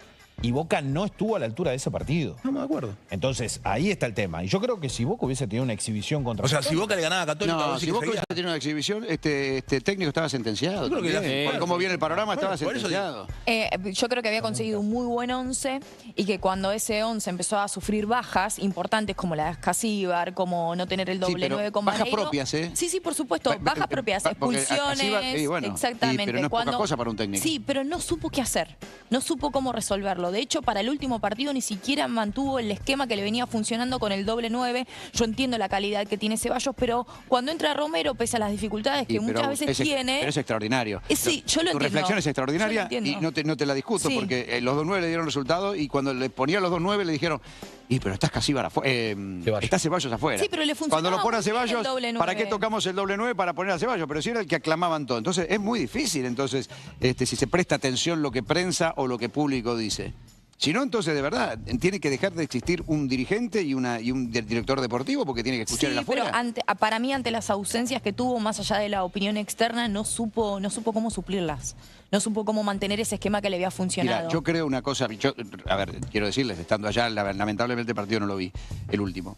y Boca no estuvo a la altura de ese partido. Estamos de acuerdo. Entonces, ahí está el tema. Y yo creo que si Boca hubiese tenido una exhibición contra O sea, si Católica, Boca le ganaba a Católica, No, vos si decís Boca que hubiese seguía. tenido una exhibición, este técnico estaba sentenciado. Yo creo que también. ya- Por cómo viene el panorama, Bueno, estaba por eso sentenciado. Yo creo que había conseguido un muy buen 11 y que cuando ese 11 empezó a sufrir bajas importantes como la de Casíbar, como no tener el Sí, doble pero 9 con bajas Vareiro. propias, ¿eh? Sí, por supuesto, bajas propias, Porque a expulsiones, Casíbar, y bueno, exactamente. pero no es poca cosa para un técnico. Sí, pero no supo qué hacer, no supo cómo resolverlo. De hecho, para el último partido ni siquiera mantuvo el esquema que le venía funcionando con el doble 9. Yo entiendo la calidad que tiene Ceballos, pero cuando entra Romero, pese a las dificultades que Sí, muchas pero veces es, tiene... Pero es extraordinario. Sí, yo lo Tu entiendo. reflexión es extraordinaria Yo lo entiendo. y no te la discuto Sí. porque los 2-9 le dieron resultado y cuando le ponía los 2-9 le dijeron, pero estás Casíbar afuera, está Ceballos afuera. Sí, pero le funcionaba Cuando lo pone a muy bien el Ceballos, doble 9. ¿para qué tocamos el doble 9 para poner a Ceballos? Pero si era el que aclamaban todo. Entonces es muy difícil entonces si se presta atención lo que prensa o lo que público dice. Si no, entonces de verdad tiene que dejar de existir un dirigente y un director deportivo porque tiene que escuchar el Sí, pero afuera. para mí, ante las ausencias que tuvo, más allá de la opinión externa, no supo cómo suplirlas. No supo cómo mantener ese esquema que le había funcionado. Mira, yo creo una cosa, a ver, quiero decirles, estando allá, lamentablemente el partido no lo vi, el último.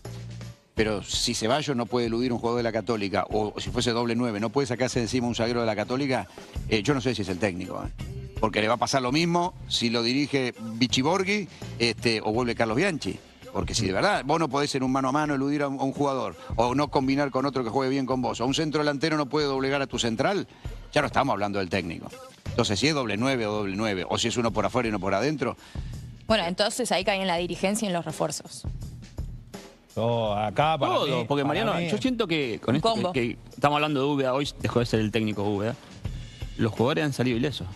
Pero si Ceballos no puede eludir un jugador de la Católica, o si fuese doble 9, no puede sacarse de encima un zaguero de la Católica, yo no sé si es el técnico. Porque le va a pasar lo mismo si lo dirige Vichy Borghi o vuelve Carlos Bianchi. Porque si de verdad vos no podés en un mano a mano eludir a un jugador, o no combinar con otro que juegue bien con vos, o un centro delantero no puede doblegar a tu central, ya no estamos hablando del técnico. Entonces, si es doble 9 o doble 9, o si es uno por afuera y uno por adentro, Bueno, entonces ahí cae en la dirigencia y en los refuerzos. acá para Todo, mí- porque para Mariano, mí- yo siento que con esto combo. que estamos hablando de Úbeda, hoy dejó de ser el técnico de Úbeda, los jugadores han salido ilesos.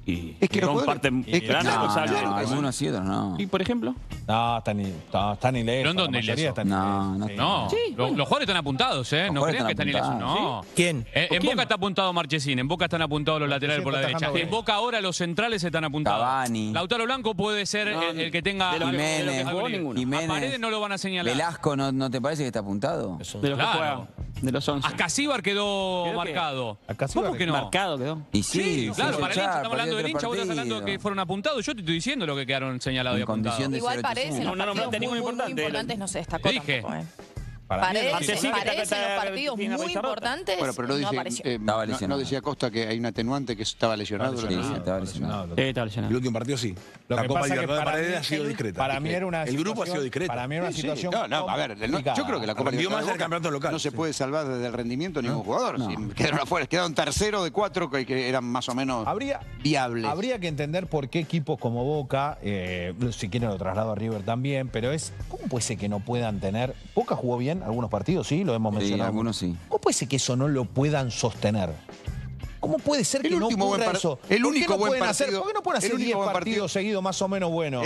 Y Es que los son jugadores- parte es que gran claro, responsable. claro que sí. algunos sí, otros no. Y por ejemplo, No, están ilesos. ¿Pero en dónde la mayoría ileso? están No, ilesos, No, Sí, los jugadores están apuntados, ¿eh? Los No jugadores crean que están están ilesos, no. apuntados. ¿Quién? En ¿Quién? Boca está apuntado Marchesín, en Boca están apuntados los laterales por la está derecha. atajando En bien. Boca ahora los centrales están apuntados. Cavani. Lautaro Blanco puede ser No, el que tenga... de los que- de los que algo jugó libre. ninguno. A Paredes no lo van a señalar. Velasco, ¿no te parece que está apuntado? de los que Claro. juegan, de los 11. Ascasíbar quedó Creo que- marcado. Acasíbar ¿Cómo que no? Marcado quedó. Y sí, Claro, fue para el hincha fechar, estamos hablando del perdió hincha, vos estás 3 hablando que partidos. fueron apuntados. Yo te estoy diciendo lo que quedaron señalados y En condición apuntados. de Igual 0-8. Paredes en los No, no, partidos tenía muy, uno muy importante. importantes no se destacó Dije. tampoco, ¿eh? Para mí Paredes, el Marchesín, que Paredes está- en los está- partidos tiene muy Bizarrota. importantes bueno, pero no, no dice, apareció. Estaba no lesionado. decía Costa que hay un atenuante que estaba lesionado. Sí, sí, estaba lesionado. Sí, estaba El lesionado. último partido sí. Lo La que Copa pasa es que Libertadores de para Paredes mí- ha sido discreta. Para mí era una El grupo ha sido situación- discreto. Para mí era una Sí, sí. situación No, a ver, complicada. yo creo que la Copa Aprendió más Libertadores el campeonato local. no se puede salvar desde el rendimiento ningún jugador. No. Si quedaron afuera, quedaron tercero de 4 que eran más o menos viables. Habría que entender por qué equipos como Boca, si quieren lo traslado a River también, pero ¿cómo puede ser que no puedan tener? Boca jugó bien algunos partidos, sí, lo hemos Sí, mencionado. algunos sí. ¿Cómo puede ser que eso no lo puedan sostener? ¿Cómo puede ser El que no último ocurra buen eso? el ¿Por qué único no buen pueden hacer, partido- ¿Por qué no pueden hacer el único 10 buen partidos partido- seguidos más o menos buenos?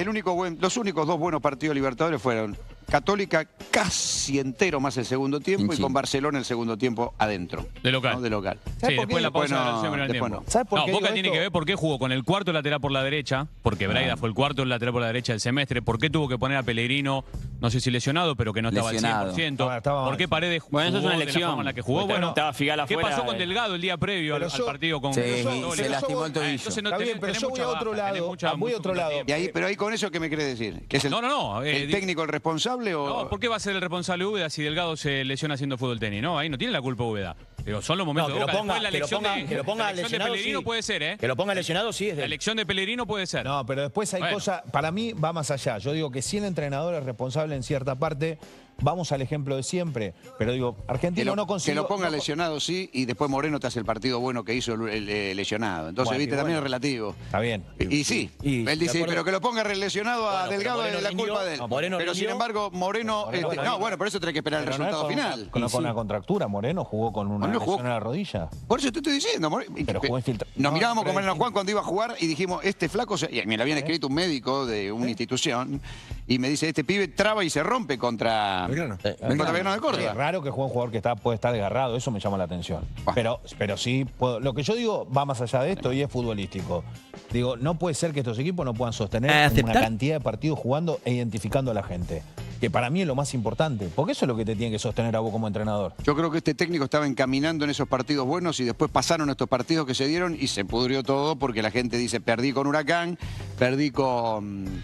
Los únicos 2 buenos partidos Libertadores fueron Católica casi entero más el segundo tiempo En y con Chile. Barcelona el segundo tiempo adentro. De local. ¿no? De local. Sí, ¿Sabes por después qué? la pausa Después de no- la acción primer después tiempo. no. ¿Sabes por No, qué Boca digo tiene esto? que ver por qué jugó con el cuarto lateral por la derecha, porque Braida fue el cuarto lateral por la derecha del semestre. ¿Por qué tuvo que poner a Pellegrino, no sé si lesionado, pero que no estaba Lesionado. al 100%? Estaba ¿Por qué mal. Paredes jugó Bueno, eso es una de la elección. forma en la que jugó? Porque Bueno, estaba Figal ¿qué afuera, pasó con Delgado el día previo Pero al yo- partido con Sí, Católica? se lastimó el tobillo. Entonces no Está tenés- bien, pero tenés yo voy mucha a otro baja, tenés lado, mucha- voy a mucho otro lado. contratiempo. Pero ahí con eso, ¿qué me quiere decir? ¿Que es el, No, el técnico el responsable o...? No, ¿por qué va a ser el responsable Úbeda si Delgado se lesiona haciendo fútbol tenis? No, ahí no tiene la culpa Úbeda. Pero son los momentos No, que de lo Boca. ponga- Después la que lo elección ponga- de- que lo ponga la elección de lesionado, Pellegrino sí. puede ser, ¿eh? Que lo ponga lesionado, sí, es La de él. elección de Pellegrino puede ser. No, pero después hay Bueno. cosas, para mí va más allá. Yo digo que si el entrenador es responsable en cierta parte, vamos al ejemplo de siempre. Pero digo, Que Argentino lo, no consiguió... que lo ponga no- lesionado, sí, y después Moreno te hace el partido bueno que hizo el lesionado. Entonces, Bueno, viste, y también bueno. es relativo. Está bien. Y sí, Y, él de dice, acuerdo. pero que lo ponga lesionado a Bueno, pero Delgado Moreno es la rindió, culpa de él. no, Moreno Pero sin rindió. embargo, Moreno... Moreno este, rindió. no, bueno, por eso tenés que esperar el Pero no es resultado con- final. Con, Y sí. una contractura, Moreno jugó con una Moreno lesión jugó- en la rodilla. Por eso te estoy diciendo, Pero jugó infiltrado. Nos No, mirábamos pero con Moreno es- Juan cuando iba a jugar y dijimos, este flaco, y me lo habían escrito un médico de una institución, y me dice, este pibe traba y se rompe contra Belgrano. Belgrano de Es Córdoba. raro que juegue un jugador que puede estar desgarrado, eso me llama la atención. Bueno. Pero sí, lo que yo digo va más allá de esto y es futbolístico. Digo, no puede ser que estos equipos no puedan sostener una cantidad de partidos jugando e identificando a la gente. Que para mí es lo más importante, porque eso es lo que te tiene que sostener a vos como entrenador. Yo creo que este técnico estaba encaminando en esos partidos buenos y después pasaron estos partidos que se dieron y se pudrió todo porque la gente dice, perdí con Huracán, perdí con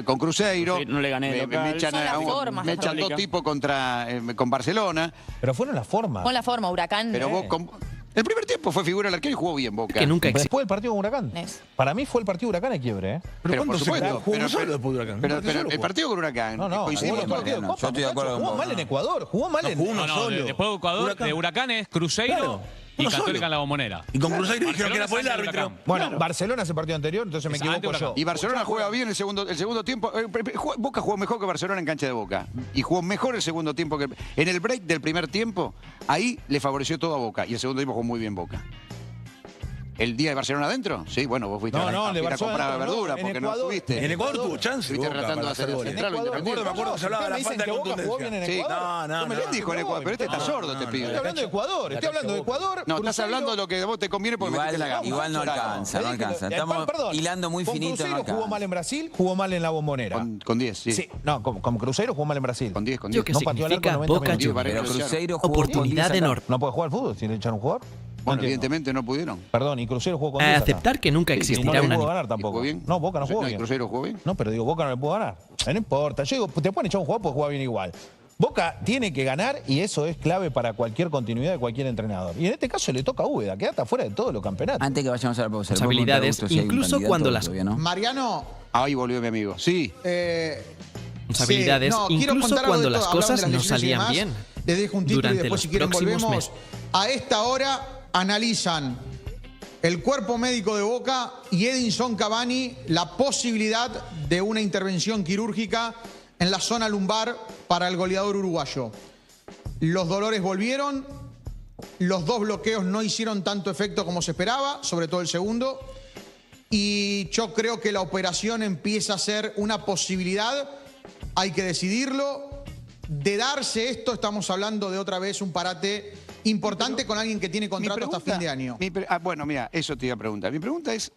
con Cruzeiro, No le gané de me local. echan, Son las formas, me echan dos Católica. tipos con Barcelona, Pero fueron las formas. Con la forma, Huracán. pero vos el primer tiempo fue figura del arquero y jugó bien Boca. Que nunca existe. Después del partido con Huracán. Es. Para mí fue el partido Huracán el quiebre, ¿eh? Pero por ¿cuánto se supuesto, jugó? Jugó pero, uno solo pero- después de Huracán. pero- ¿Cuánto pero solo el jugó? partido con Huracán, No, coincidimos jugó el partido todos. de Copa, Yo estoy de acuerdo muchachos. con Jugó vos. mal en Ecuador, jugó mal en... jugó uno solo. Después de Ecuador, Huracán. de Huracán es Cruzeiro Claro, y uno Católica solo. en la Bombonera. Y con Cruzeiro dijeron que era por el Barcelona árbitro. Huracán. Bueno, Barcelona es el partido anterior, entonces me Exactamente, equivoco yo. Huracán. Y Barcelona juega bien el segundo tiempo. Boca jugó mejor que Barcelona en cancha de Boca. Y jugó mejor el segundo tiempo que... En el break del primer tiempo, ahí le favoreció todo a Boca. Y el segundo tiempo jugó muy bien Boca. ¿El día de Barcelona adentro? Sí, bueno, vos fuiste No, a, no, a de ir a Barcelona comprar adentro, verdura no, en porque no Ecuador. estuviste. En Ecuador tuvo chance Estuviste Boca tratando de para hacer hacer el goles. central o independiente. Me acuerdo que se hablaba de la Ustedes me falta de dicen que Boca jugó bien en contundencia. Ecuador. No, me ¿Quién lo dijo en Ecuador? Pero este está sordo, este pibe. Estoy hablando de Ecuador, estoy hablando de Ecuador. No, estás Cruzeiro. hablando de lo que a vos te conviene porque metiste la gamba. Igual no alcanza, no Le dije, alcanza. el Estamos perdón, hilando muy con finito, no Cruzeiro jugó alcanza. mal en Brasil, jugó mal en la Bombonera. Con 10, sí. Sí, no, con Cruzeiro jugó mal en Brasil. Con 10, con Yo 10. que No pateó al arco significa 90 Boca minutos. Juniors. Pero Cruzeiro jugó Oportunidad con 10 enorme. ¿No puede jugar al fútbol si le echan un jugador? No Bueno, entiendo. evidentemente no pudieron. Perdón, y Cruzeiro jugó con A 10 acá. aceptar que nunca No existirá le una pudo ni- ganar ¿Y tampoco. jugó bien? No, Boca no jugó ¿Y bien. Cruzeiro jugó bien? No, pero digo, Boca no le pudo ganar. No importa. Yo digo, te pueden echar un jugador porque juega bien igual. Boca tiene que ganar y eso es clave para cualquier continuidad de cualquier entrenador. Y en este caso le toca a Úbeda, que está fuera de todos los campeonatos. Antes que vayamos a la pausa. ¿le puedo Responsabilidades, preguntar a Augusto si hay un incluso candidato cuando o las- todavía no? Mariano, Ahí volvió mi amigo. Sí. Responsabilidades, sí, no, quiero incluso contar algo cuando de las todo, hablando cosas de las no lesiones y salían demás. bien. Les dejo un título y Durante después los si quieren próximos volvemos. meses. A esta hora analizan el cuerpo médico de Boca y Edinson Cavani la posibilidad de una intervención quirúrgica en la zona lumbar para el goleador uruguayo. Los dolores volvieron, los dos bloqueos no hicieron tanto efecto como se esperaba, sobre todo el segundo. Y yo creo que la operación empieza a ser una posibilidad, hay que decidirlo. De darse esto, estamos hablando de otra vez un parate importante con alguien que tiene contrato hasta fin de año. Bueno, mira, eso te iba a preguntar. Mi pregunta es,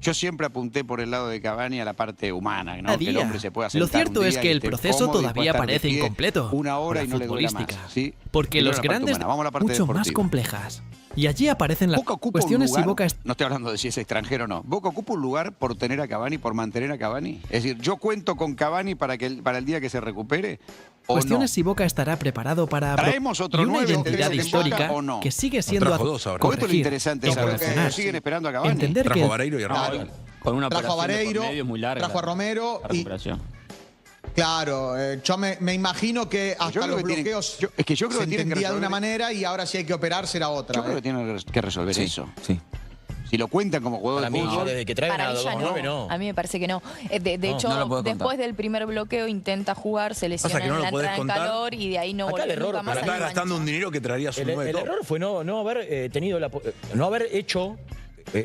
yo siempre apunté por el lado de Cavani a la parte humana, ¿no? A Que el día. hombre se pueda Lo sentar cierto un es día que y el esté proceso cómodo y pueda todavía estar de parece pie incompleto. una hora por y la no le duele más, futbolística. ¿sí? Porque Primero los la parte grandes humana. Vamos a la parte mucho más deportiva. complejas. Y allí aparecen las Boca ocupa un cuestiones lugar, si Boca es... no estoy hablando de si es extranjero o no. ¿Boca ocupa un lugar por tener a Cavani, por mantener a Cavani? Es decir, ¿yo cuento con Cavani para el día que se recupere o Cuestiones no? si Boca estará preparado para... ¿Traemos otro y una 9 identidad en Boca histórica o no? que sigue siendo trajo a dos ahora. Con esto es lo corregir, interesante es saber que evolucionar. siguen esperando a Cavani. Entender Trajo que a Vareiro y a Claro. Romero. Con una Trajo a operación de por Vareiro, medio es muy larga. trajo a Romero la y- recuperación. Claro, yo me imagino que hasta creo los que tienen- bloqueos es que yo creo se que tienen que entendía de una resolver- manera y ahora si hay que operar será otra. Yo creo que tienen que resolver Sí, eso. sí. Si lo cuentan como jugador Para de mí, fútbol, desde que traen Para a mí ya 2-9, no. A mí me parece que no. De hecho, no lo puedo contar. después del primer bloqueo intenta jugar, se lesiona que no en lo la podés entrada en contar. calor y de ahí no Acá el volvió error, nunca más Pero a estás la gastando cancha. un dinero que traerías un El 9 top. error fue no haber tenido no haber hecho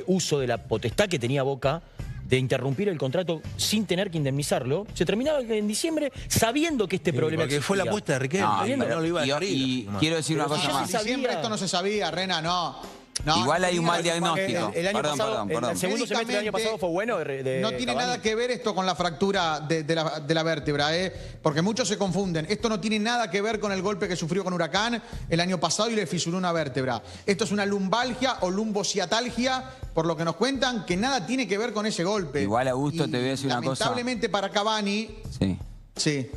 uso de la potestad que tenía Boca de interrumpir el contrato sin tener que indemnizarlo. Se terminaba en diciembre sabiendo que este problema Porque fue la existía. apuesta de Riquelme. No, Riquelme pero- no lo iba a y- dejar ir, y nomás. quiero decir una Pero cosa si más. en diciembre sabía. esto no se sabía, Rena, no. Igual hay un tenía- mal diagnóstico. El año Perdón, pasado, perdón. el segundo semestre del año pasado fue bueno. No tiene nada que ver esto con la fractura de la vértebra, porque muchos se confunden. Esto no tiene nada que ver con el golpe que sufrió con Huracán el año pasado y le fisuró una vértebra. Esto es una lumbalgia o lumbociatalgia, por lo que nos cuentan, que nada tiene que ver con ese golpe. Igual, Augusto, Y te voy a decir una cosa. lamentablemente para Cavani, Sí. sí.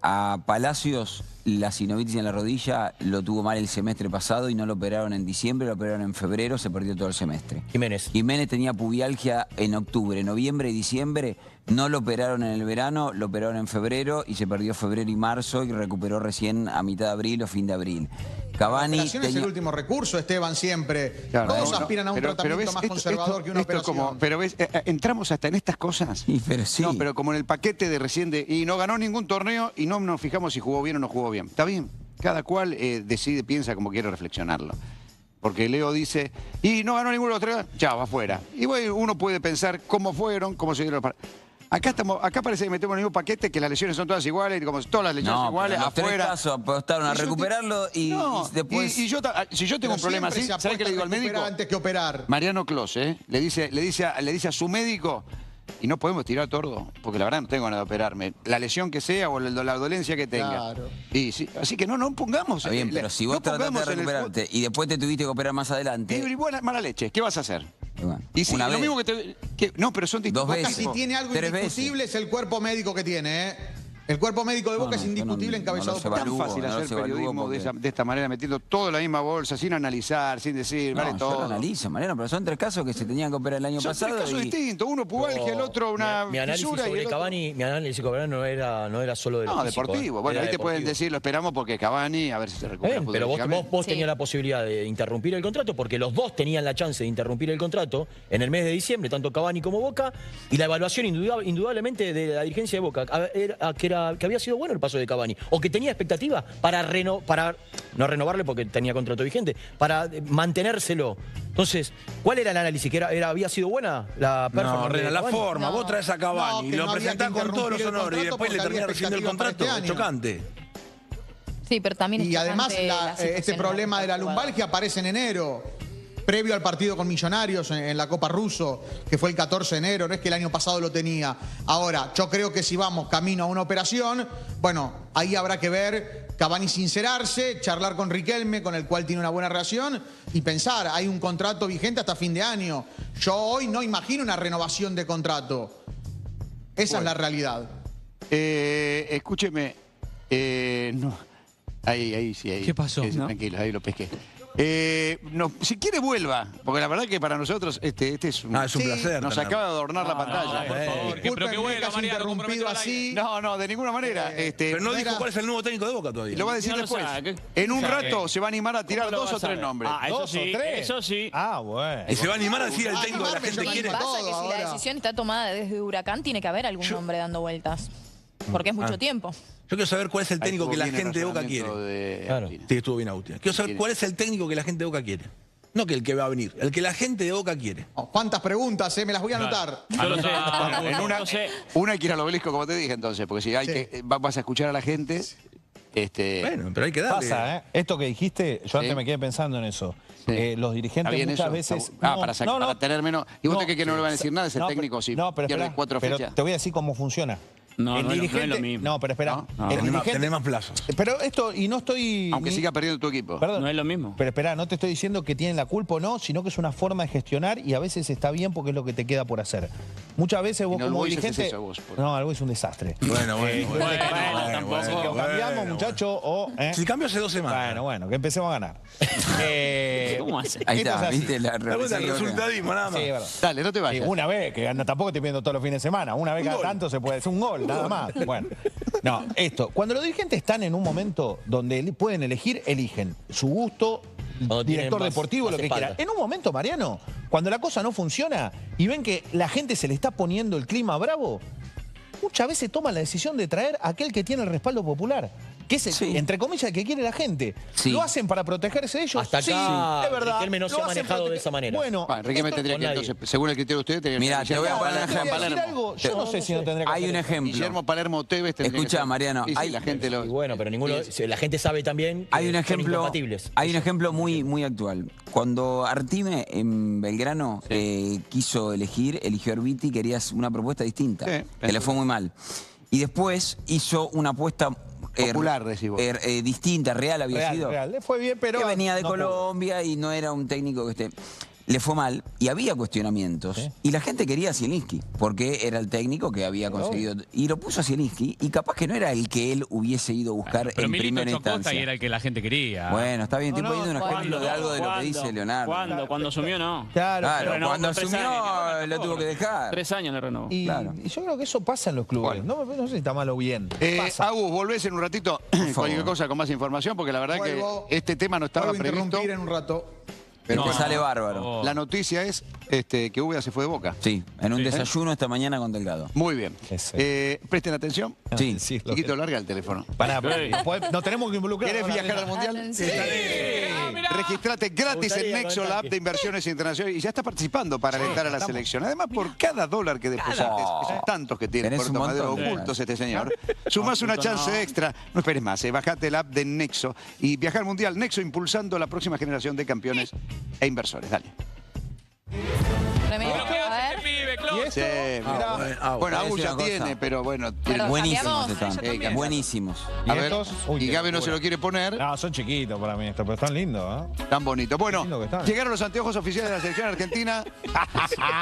A Palacios, la sinovitis en la rodilla lo tuvo mal el semestre pasado y no lo operaron en diciembre, lo operaron en febrero, se perdió todo el semestre. Jiménez tenía pubialgia en octubre, noviembre y diciembre, no lo operaron en el verano, lo operaron en febrero y se perdió febrero y marzo y recuperó recién a mitad de abril o fin de abril. Cavani La operación es el último recurso, Esteban, siempre. Claro, Todos aspiran a un tratamiento más conservador que una operación. Pero ves, entramos hasta en estas cosas. Pero sí. No, pero como en el paquete de recién y no ganó ningún torneo y no nos fijamos si jugó bien o no jugó bien. Está bien, cada cual decide, piensa como quiere reflexionarlo. Porque Leo dice, y no ganó ninguno de los tres, ya va afuera. Y bueno, uno puede pensar cómo fueron, cómo se dieron los Acá parece que metemos en el mismo paquete que las lesiones son todas iguales, y como todas las lesiones iguales, pero en los afuera. tres casos apostaron a recuperarlo y después... si yo tengo un problema así, ¿sabes qué le digo al médico? Antes que operar. Mariano Close, le dice a su médico, y no podemos tirar tordo, porque la verdad no tengo ganas de operarme. La lesión que sea o la dolencia que tenga. Claro. Y sí, así que no pongamos. Está bien, pero si vos trataste de recuperarte y después te tuviste que operar más adelante... Y buena, mala leche, ¿qué vas a hacer? Bueno, y si, lo mismo no, pero son distintos. Dos veces. Si tiene algo indiscutible es el cuerpo médico que tiene, El cuerpo médico de Boca es indiscutible, encabezado por... Es tan fácil hacer periodismo de esta manera, metiendo todo en la misma bolsa, sin analizar, sin decir, vale todo. Yo lo analizo, Mariano, pero son tres casos que se tenían que operar el año pasado. Son tres casos distintos, uno pubalgia, el otro una mi análisis fisura sobre y el Cavani, mi análisis sobre Cavani no era solo de lo físico, deportivo. Bueno, ahí te pueden decir, lo esperamos porque Cavani, a ver si se recupera. Pero vos tenías la posibilidad de interrumpir el contrato, porque los dos tenían la chance de interrumpir el contrato en el mes de diciembre, tanto Cavani como Boca, y la evaluación indudablemente de la dirigencia de Boca era que había sido bueno el paso de Cavani, o que tenía expectativa para no renovarle porque tenía contrato vigente, para mantenérselo. Entonces, ¿cuál era el análisis? ¿Que había sido buena la performance? No, Rena, la forma. No. Vos traes a Cavani, No, que lo no había presentás que con todos los interrumpir el honores y contrato después le porque terminás había recibiendo el expectativa contrato. para este año. Chocante. Sí, pero también es Y además chocante la este situación problema de la jugador. lumbalgia aparece en enero, previo al partido con Millonarios en la Copa Russo, que fue el 14 de enero, no es que el año pasado lo tenía. Ahora, yo creo que si vamos camino a una operación, bueno, ahí habrá que ver, Cavani sincerarse, charlar con Riquelme, con el cual tiene una buena relación, y pensar, hay un contrato vigente hasta fin de año. Yo hoy no imagino una renovación de contrato. Esa es la realidad. Escúcheme, no. Ahí sí, ahí. ¿Qué pasó? ¿No? Tranquilo, ahí lo pesqué. No, si quiere vuelva, porque la verdad que para nosotros este es un, es un placer. nos acaba de adornar la pantalla. por favor. Pero que Discúlpenme vuelva, que haya Mariano, interrumpido comprometo al así. No, de ninguna manera. Pero no era- dijo cuál es el nuevo técnico de Boca todavía. Lo va a decir No lo después. sabe. En un ¿Sabe? rato se va a animar a tirar ¿Cómo lo 2 vas a o 3 saber? nombres. Ah, eso ¿Dos o sí, tres? eso sí. Ah, bueno. Y se va a animar a decir el Ah, técnico que la animarme, gente yo quiere. me Pasa que si ahora. la decisión está tomada desde Huracán, tiene que haber algún nombre dando vueltas. Porque es mucho tiempo. Yo quiero saber cuál es el técnico Ahí que la estuvo bien el gente de Boca quiere. razonamiento de Claro. Agustín. Sí, estuvo bien Agustín. Quiero saber cuál es el técnico que la gente de Boca quiere. No que el que va a venir, el que la gente de Boca quiere. Oh, ¿cuántas preguntas? Me las voy a anotar. Yo lo sé. En Yo una, lo sé. una hay que ir al obelisco, como te dije entonces, porque si hay Sí. que vas a escuchar a la gente, Bueno, pero hay que darle. Pasa, ¿eh? Esto que dijiste, yo antes Sí. me quedé pensando en eso. Sí. Los dirigentes ¿Está bien muchas eso? veces... Para tener menos... ¿Y vos te crees que no le van a decir nada ese No, técnico si no, pero pierde espera, 4 pero fechas? te voy a decir cómo funciona. No, no es lo mismo. No, pero espera. No. El Tenés más plazos. Pero esto, y no estoy... Aunque siga perdiendo tu equipo. Perdón. No es lo mismo. Pero espera, no te estoy diciendo que tienen la culpa o no, sino que es una forma de gestionar y a veces está bien porque es lo que te queda por hacer. Muchas veces vos Y no, el como Boys haces dirigente... eso vos, por- No, algo es un desastre. Bueno. tampoco. O cambiamos, muchachos, o... Si cambio hace 2 semanas. Bueno, que empecemos a ganar. ¿Cómo hace? Ahí Esto es está, así. ¿viste? La La vuelta reacción al que Boca. resultadismo, nada más. Sí, es verdad. Dale, no te vayas. Una vez, que tampoco estoy viendo todos los fines de semana, una vez cada tanto se puede hacer un gol, nada más. Bueno, no, cuando los dirigentes están en un momento donde pueden elegir, eligen su gusto, Cuando tienen director más- deportivo, más lo que espalda. quiera. En un momento, Mariano, cuando la cosa no funciona y ven que la gente se le está poniendo el clima bravo, muchas veces toman la decisión de traer a aquel que tiene el respaldo popular. Que es, Sí. entre comillas, el que quiere la gente. Sí. ¿Lo hacen para protegerse de ellos? Hasta acá, sí, es verdad. Riquelme no se Lo ha hacen manejado para de esa manera. Bueno, Riquelme esto- tendría con que, nadie. entonces, según el criterio de ustedes, tendría que Mirá, ser te voy a Guillermo poner un Palermo. ejemplo. decir algo, yo no sé si no tendría que Hay hacer un eso. ejemplo. Guillermo Palermo Tevez tendría Escuchá, que ser. Mariano, Sí, hay- la gente lo... Y bueno, pero ninguno, Sí. la gente sabe también que Hay un son ejemplo, incompatibles. hay un ejemplo muy actual. Cuando Artime en Belgrano quiso eligió a Herbiti, quería una propuesta distinta, Sí, que le fue muy mal. Y después hizo una apuesta Popular, decís vos. distinta, real había sido. Real, le fue bien, pero... Que venía de no pudo. Colombia y no era un técnico que esté... le fue mal y había cuestionamientos. Sí. Y la gente quería a Zielinski, porque era el técnico que había conseguido. Y lo puso a Zielinski, y capaz que no era el que él hubiese ido a buscar Pero en Milito primera Chocosta instancia. y era el que la gente quería. Bueno, está bien, estoy No, poniendo un ejemplo de algo de lo que dice Leonardo. Cuando asumió, no. Claro. Claro, renovó cuando por 3 asumió años. lo tuvo que dejar. 3 años le renovó. Y, Claro. y yo creo que eso pasa en los clubes. No sé si está mal o bien. Pasa. Agus, volvés en un ratito, cualquier cosa con más información, porque la verdad Vuelvo. que este tema no estaba Vuelvo a previsto. interrumpir en un rato. Pero Te bueno, sale bárbaro. la noticia es que Úbeda se fue de Boca. Sí, en un desayuno esta mañana con Delgado. Muy bien. Ese. Presten atención. Sí. Sí, lo Chiquito, que- larga el teléfono. Pará, no tenemos que involucrar. ¿Querés ahora viajar al mismo. Mundial? Sí. Registrate gratis en gustaría Nexo, la contar app que- de inversiones internacionales, y ya está participando para alentar a la selección. Además, por cada dólar que deposites, que son tantos que tiene Tenés un Puerto Madero montón. ocultos este señor, sumás una chance extra. No esperes más, bajate la app de Nexo y viajar al Mundial. Nexo impulsando la próxima generación de campeones e inversores. Dale. Tremendo. ¿Pero qué A hace ver. este pibe, Clos? Sí, mirá. Bueno, Voy a Agus decir ya una cosa. tiene, pero bueno. tiene- Perdón. Buenísimos ¿Cambiamos? están. Buenísimos. ¿Y A ver, estos? Uy, y qué Gaby no se locura. lo quiere poner. No, son chiquitos para mí estos, pero están lindos, ¿eh? Tan bonito. Bueno, lindo que están. llegaron los anteojos oficiales de la selección argentina.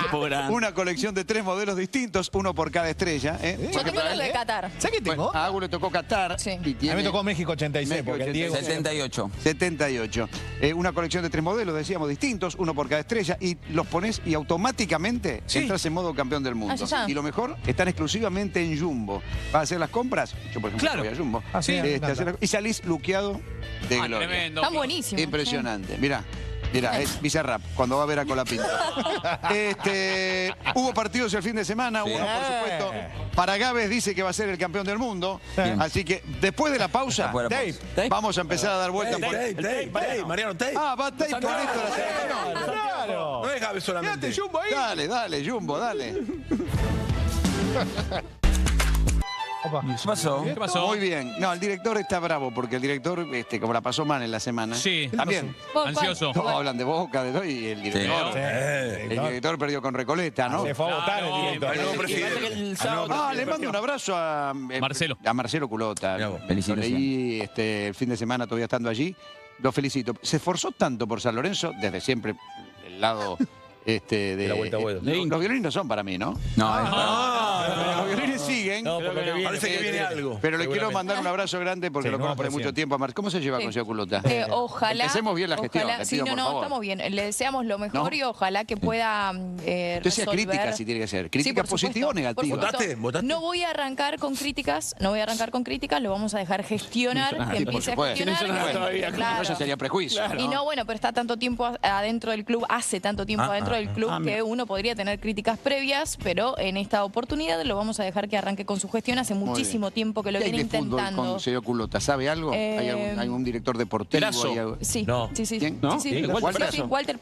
Tipo grande. Una colección de 3 modelos distintos, uno por cada estrella. Yo tengo lo de Qatar. ¿Sabes qué tengo? A Agus le tocó Qatar. Sí. Y A mí tiene me tocó México 86, México porque el Diego... 78. 78. Una colección de 3 modelos, decíamos, distintos, uno por cada estrella, y los pones y automáticamente entras en modo campeón del mundo. Ah, ya está. Y lo mejor, están exclusivamente en Jumbo. ¿Vas a hacer las compras? Yo, por ejemplo, Claro. voy a Jumbo. Ah, sí, me encanta. y salís luqueado de gloria. Tremendo. Están buenísimos. Impresionante. Mirá. Mirá, es Bizarrap, cuando va a ver a Colapinto. Hubo partidos el fin de semana, Sí. uno por supuesto. Para Gávez dice que va a ser el campeón del mundo. Así que después de la pausa, Después de la Dave, pausa. vamos a empezar a dar vueltas por Mariano, Tate. Ah, va Dave con esto la selección. Claro. No es Gabe solamente. Dale, dale, Jumbo, dale. Opa. ¿Qué pasó? ¿Qué pasó? Muy bien. No, el director está bravo porque el director, como la pasó mal en la semana. Sí. También. ¿Cuál? Ansioso. Todos hablan de Boca, de todo, y el director. Sí. El director perdió con Recoleta, ¿no? Se fue a votar el Claro, director. El nuevo Y pasa que presidente. el sábado- Ah, le mando un abrazo a Marcelo. A Marcelo Culota. Mirá vos. Lo Felicitaciones. leí el fin de semana todavía estando allí. Lo felicito. Se esforzó tanto por San Lorenzo, desde siempre el lado de la Vuelta a Boedo. Los violines no son para mí, ¿no? No, Los violines siguen. No, por lo que viene. Parece que viene algo. Pero le quiero mandar un abrazo grande porque Sí, lo nuevo conozco de mucho presidente. tiempo a Marcelo. ¿Cómo se lleva Sí. con señor Culota? Ojalá. Empecemos bien la gestión, ojalá- le sí, pido, no, por no, favor. estamos bien. Le deseamos lo mejor ¿No? y ojalá que pueda Usted sea resolver. crítica si tiene que ser. Sí, ¿Crítica por positiva o supuesto, por negativa? supuesto. ¿Votaste? No voy a arrancar con críticas, lo vamos a dejar gestionar, que empiece a supuesto. gestionar. Tiene que todavía, Claro. Eso sería prejuicio. Y no, bueno, pero está tanto tiempo adentro del club, hace tanto tiempo adentro del club que mira. uno podría tener críticas previas, pero en esta oportunidad lo vamos a dejar que arranque con su gestión. Hace muchísimo tiempo que lo ¿Qué hay viene de fútbol intentando. con señor Culota? ¿Sabe algo? ¿Hay algún director deportivo? Perazo. ¿Hay algo? Sí, No. sí. ¿Quién? ¿No? Sí, Sí, Walter Perazo. Walter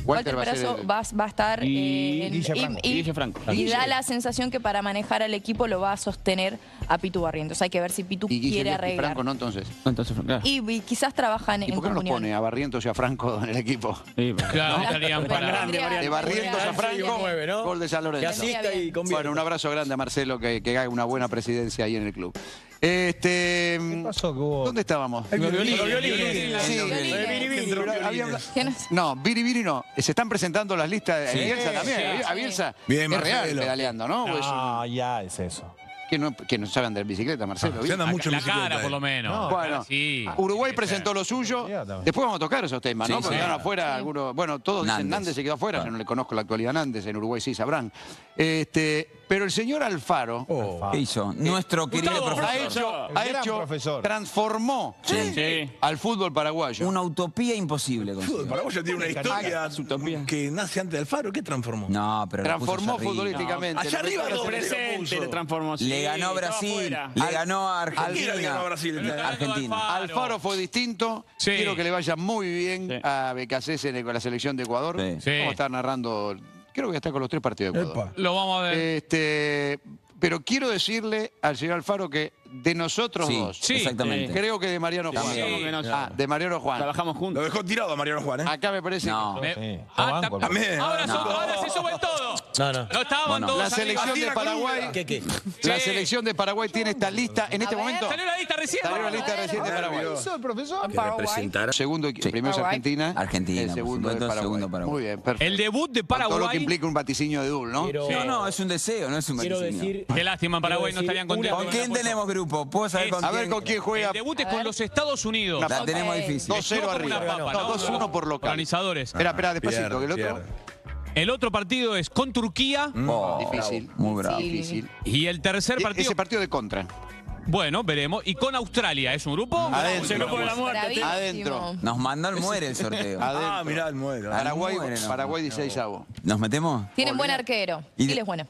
Walter va a ser Perazo el- va a estar Y Guille Franco. Y Guille Franco. y da la sensación que para manejar al equipo lo va a sostener a Pitu Barrientos. Hay que ver si Pitu Y Guille quiere y arreglar. Franco, ¿no? Entonces. Entonces, claro. Y quizás trabajan ¿Y en por qué no los comunión. pone a Barrientos y a Franco en el equipo? Sí, pero- Claro, estarían Pero para... tendría- De Barrientos a Sí, Franco, mueve, ¿no? gol de San Que Lorenzo. asista y convierte. Bueno, un abrazo grande a Marcelo que haga una buena presidencia ahí en el club. ¿Qué pasó que hubo? ¿Dónde estábamos? El violín. Sí, ¿Quiénes? no, Biribiri no. Se están presentando las listas de Bielsa también. Sí. A Bielsa Bien, es real Marcelo. pedaleando, ¿no? ¿O es un- No, ya es eso. que no sabe andar en bicicleta, Marcelo? Se anda mucho en La bicicleta, cara, por lo menos. No. Bueno, Sí. Uruguay presentó lo suyo. Después vamos a tocar esos temas, ¿no? Sí, Porque sí. quedaron afuera algunos. Bueno, todos dicen Nández. Nández se quedó afuera. Claro. Yo no le conozco la actualidad a Nández. En Uruguay sí sabrán. Pero el señor Alfaro ¿Qué hizo? Nuestro querido Gustavo, profesor. Gran profesor. transformó Sí. al fútbol paraguayo. Una utopía imposible. El consiguió. fútbol paraguayo tiene una historia utopía. que nace antes del Faro. ¿Qué transformó? No, pero lo puso Transformó allá arriba. futbolísticamente. Allá arriba Lo metió no, en la selección. Presente le transformó. Le ganó a estaba Brasil, afuera. le ganó a ¿Quién le ganó Argentina. a Brasil? Argentina. Alfaro fue distinto. Sí. Quiero que le vaya muy bien Sí. a Becasese con la selección de Ecuador. Sí. Sí. Vamos a estar narrando. Creo que ya está con los 3 partidos de Ecuador. Epa. Lo vamos a ver. Pero quiero decirle al señor Alfaro que de nosotros Sí, dos, Sí. exactamente. creo que de Mariano Juan. También. ¿Cómo que no? De Mariano Juan. Trabajamos Lo juntos. dejó tirado a Mariano Juan, ¿eh? Acá me parece No. que... Me- Sí. Ah, Lo banco, ta- También. ahora, No. ahora se sube todo. No. No estaban todos La arriba. selección de Paraguay. ¿Qué? La Sí. selección de Paraguay tiene esta lista en este A ver. momento. Salió la lista recién. Salió la lista recién de Paraguay. ¿Hizo el profesor? Segundo, primero es Paraguay. Argentina. Argentina, El por segundo es supuesto, Paraguay. segundo Paraguay. Muy bien, perfecto. El debut de Con todo lo que Paraguay. implica un vaticinio de Dul, ¿no? Quiero- No, es un deseo, no es un Quiero vaticinio. decir... Qué lástima, en Paraguay no Quiero estarían decir contentos. ¿Con quién tenemos grupo? ¿Puedo saber con A quién? ver con quién juega. El debut es con los Estados Unidos. Una La papa. tenemos Ok. difícil. 2-0 Como arriba. una papa, No, ¿no? 2-1 por local. Organizadores. Espera, despacito, que el otro. El otro partido es con Turquía. Difícil. Muy bravo. Difícil. Y el tercer partido, Ese partido de contra. bueno, veremos. Y con Australia. ¿Es un grupo? Adentro. Es el grupo de la muerte. Bravísimo. Adentro. Nos mandó el muere el sorteo. Adentro. mirá el muero. Paraguay, Muere, no. Paraguay 16avo. ¿Nos metemos? Tienen buen arquero. Y de- Chile es bueno.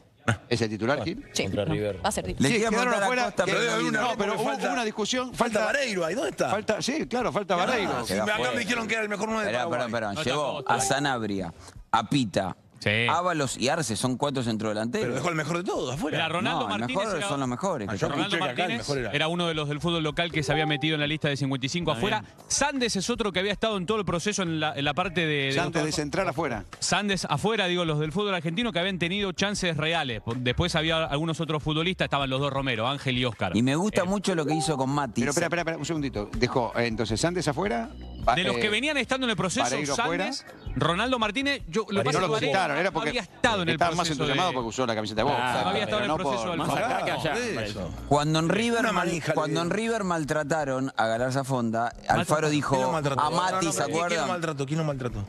¿Es el titular, Gil? Sí. Contra River. Va a ser difícil. Le Sí, queda quedaron montar a afuera. Costa, pero debe no haber vino. No, pero porque hubo una discusión. Falta Vareiro ahí, ¿dónde está? Sí, claro, falta Vareiro. Si acá me dijeron que era el mejor 9 de Esperá, Paraguay. esperá. No Llevó está a Sanabria, a Pita, Sí. Ábalos y Arce, son 4 centrodelanteros. Pero dejó el mejor de todos, afuera. Era Ronaldo No, el Martínez. mejor Era, son los mejores. Ah, yo Ronaldo escuché que acá el Martínez mejor era uno de los del fútbol local que se había metido en la lista de 55 afuera. Sandes es otro que había estado en todo el proceso en la parte de Antes de centrar afuera. Sandes afuera, digo, los del fútbol argentino que habían tenido chances reales. Después había algunos otros futbolistas, estaban los dos Romero, Ángel y Óscar. Y me gusta mucho lo que hizo con Mati. Pero espera, un segundito. Dejó entonces Sandes afuera. De los que venían estando en el proceso, Vareiro Sandes, Ronaldo Martínez, lo que No pasa lo es que Vareiro quitaron, era porque había estado en el estaba más proceso entusiasmado de- porque usó la camiseta de Boca. no había estado en el Pero no proceso por- del más Boca. Acá que allá. Por parece. eso. Cuando en River, Una manija le cuando en dieron. River maltrataron a Galarza Fonda, Alfaro ¿Quién dijo lo maltrató? a Mati, No, ¿se pero ¿quién lo acuerdan? maltrató? ¿Quién lo maltrató?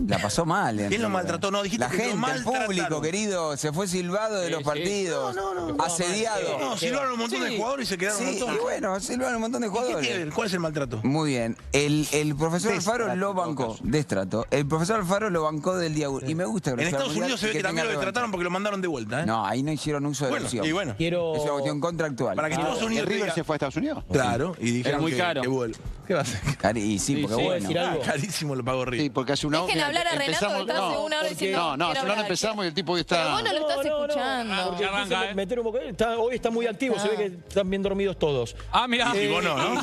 La pasó mal. ¿Quién lo maltrató? No, dijiste la que lo gente, el maltrataron. público, querido, se fue silbado de los partidos. Asediado. No, silbaron un montón de jugadores y se quedaron un Sí, montón. y bueno, silbaron un montón de ¿Qué tiene que jugadores. ver? ¿Cuál es el maltrato? Muy bien. El profesor Alfaro lo bancó. Destrato. El profesor Alfaro lo bancó del día 1. Y me gusta que En lo sea Estados mundial Unidos se y ve que tenga también lo revancha. destrataron porque lo mandaron de vuelta, ¿eh? No, ahí no hicieron uso de la Bueno, opción. y bueno. Quiero... Es una cuestión contractual. Para que Estados Unidos ¿El River diga- se fue a Estados Unidos? Claro, y dijeron muy que, caro. que vuelve. ¿Qué va a hacer? Y sí, porque sí, bueno. decir algo. Carísimo lo pagó Sí, River. porque hace una hora. Dejen hablar a Renato, que está hace una hora diciendo. No, quiero hace una hora hablar. empezamos y el tipo Pero está. vos no lo estás escuchando. Porque Ya arranca, quise meter un poco. Hoy está muy activo, se ve que están bien dormidos todos. Ah, mirá. Y vos no, ¿no?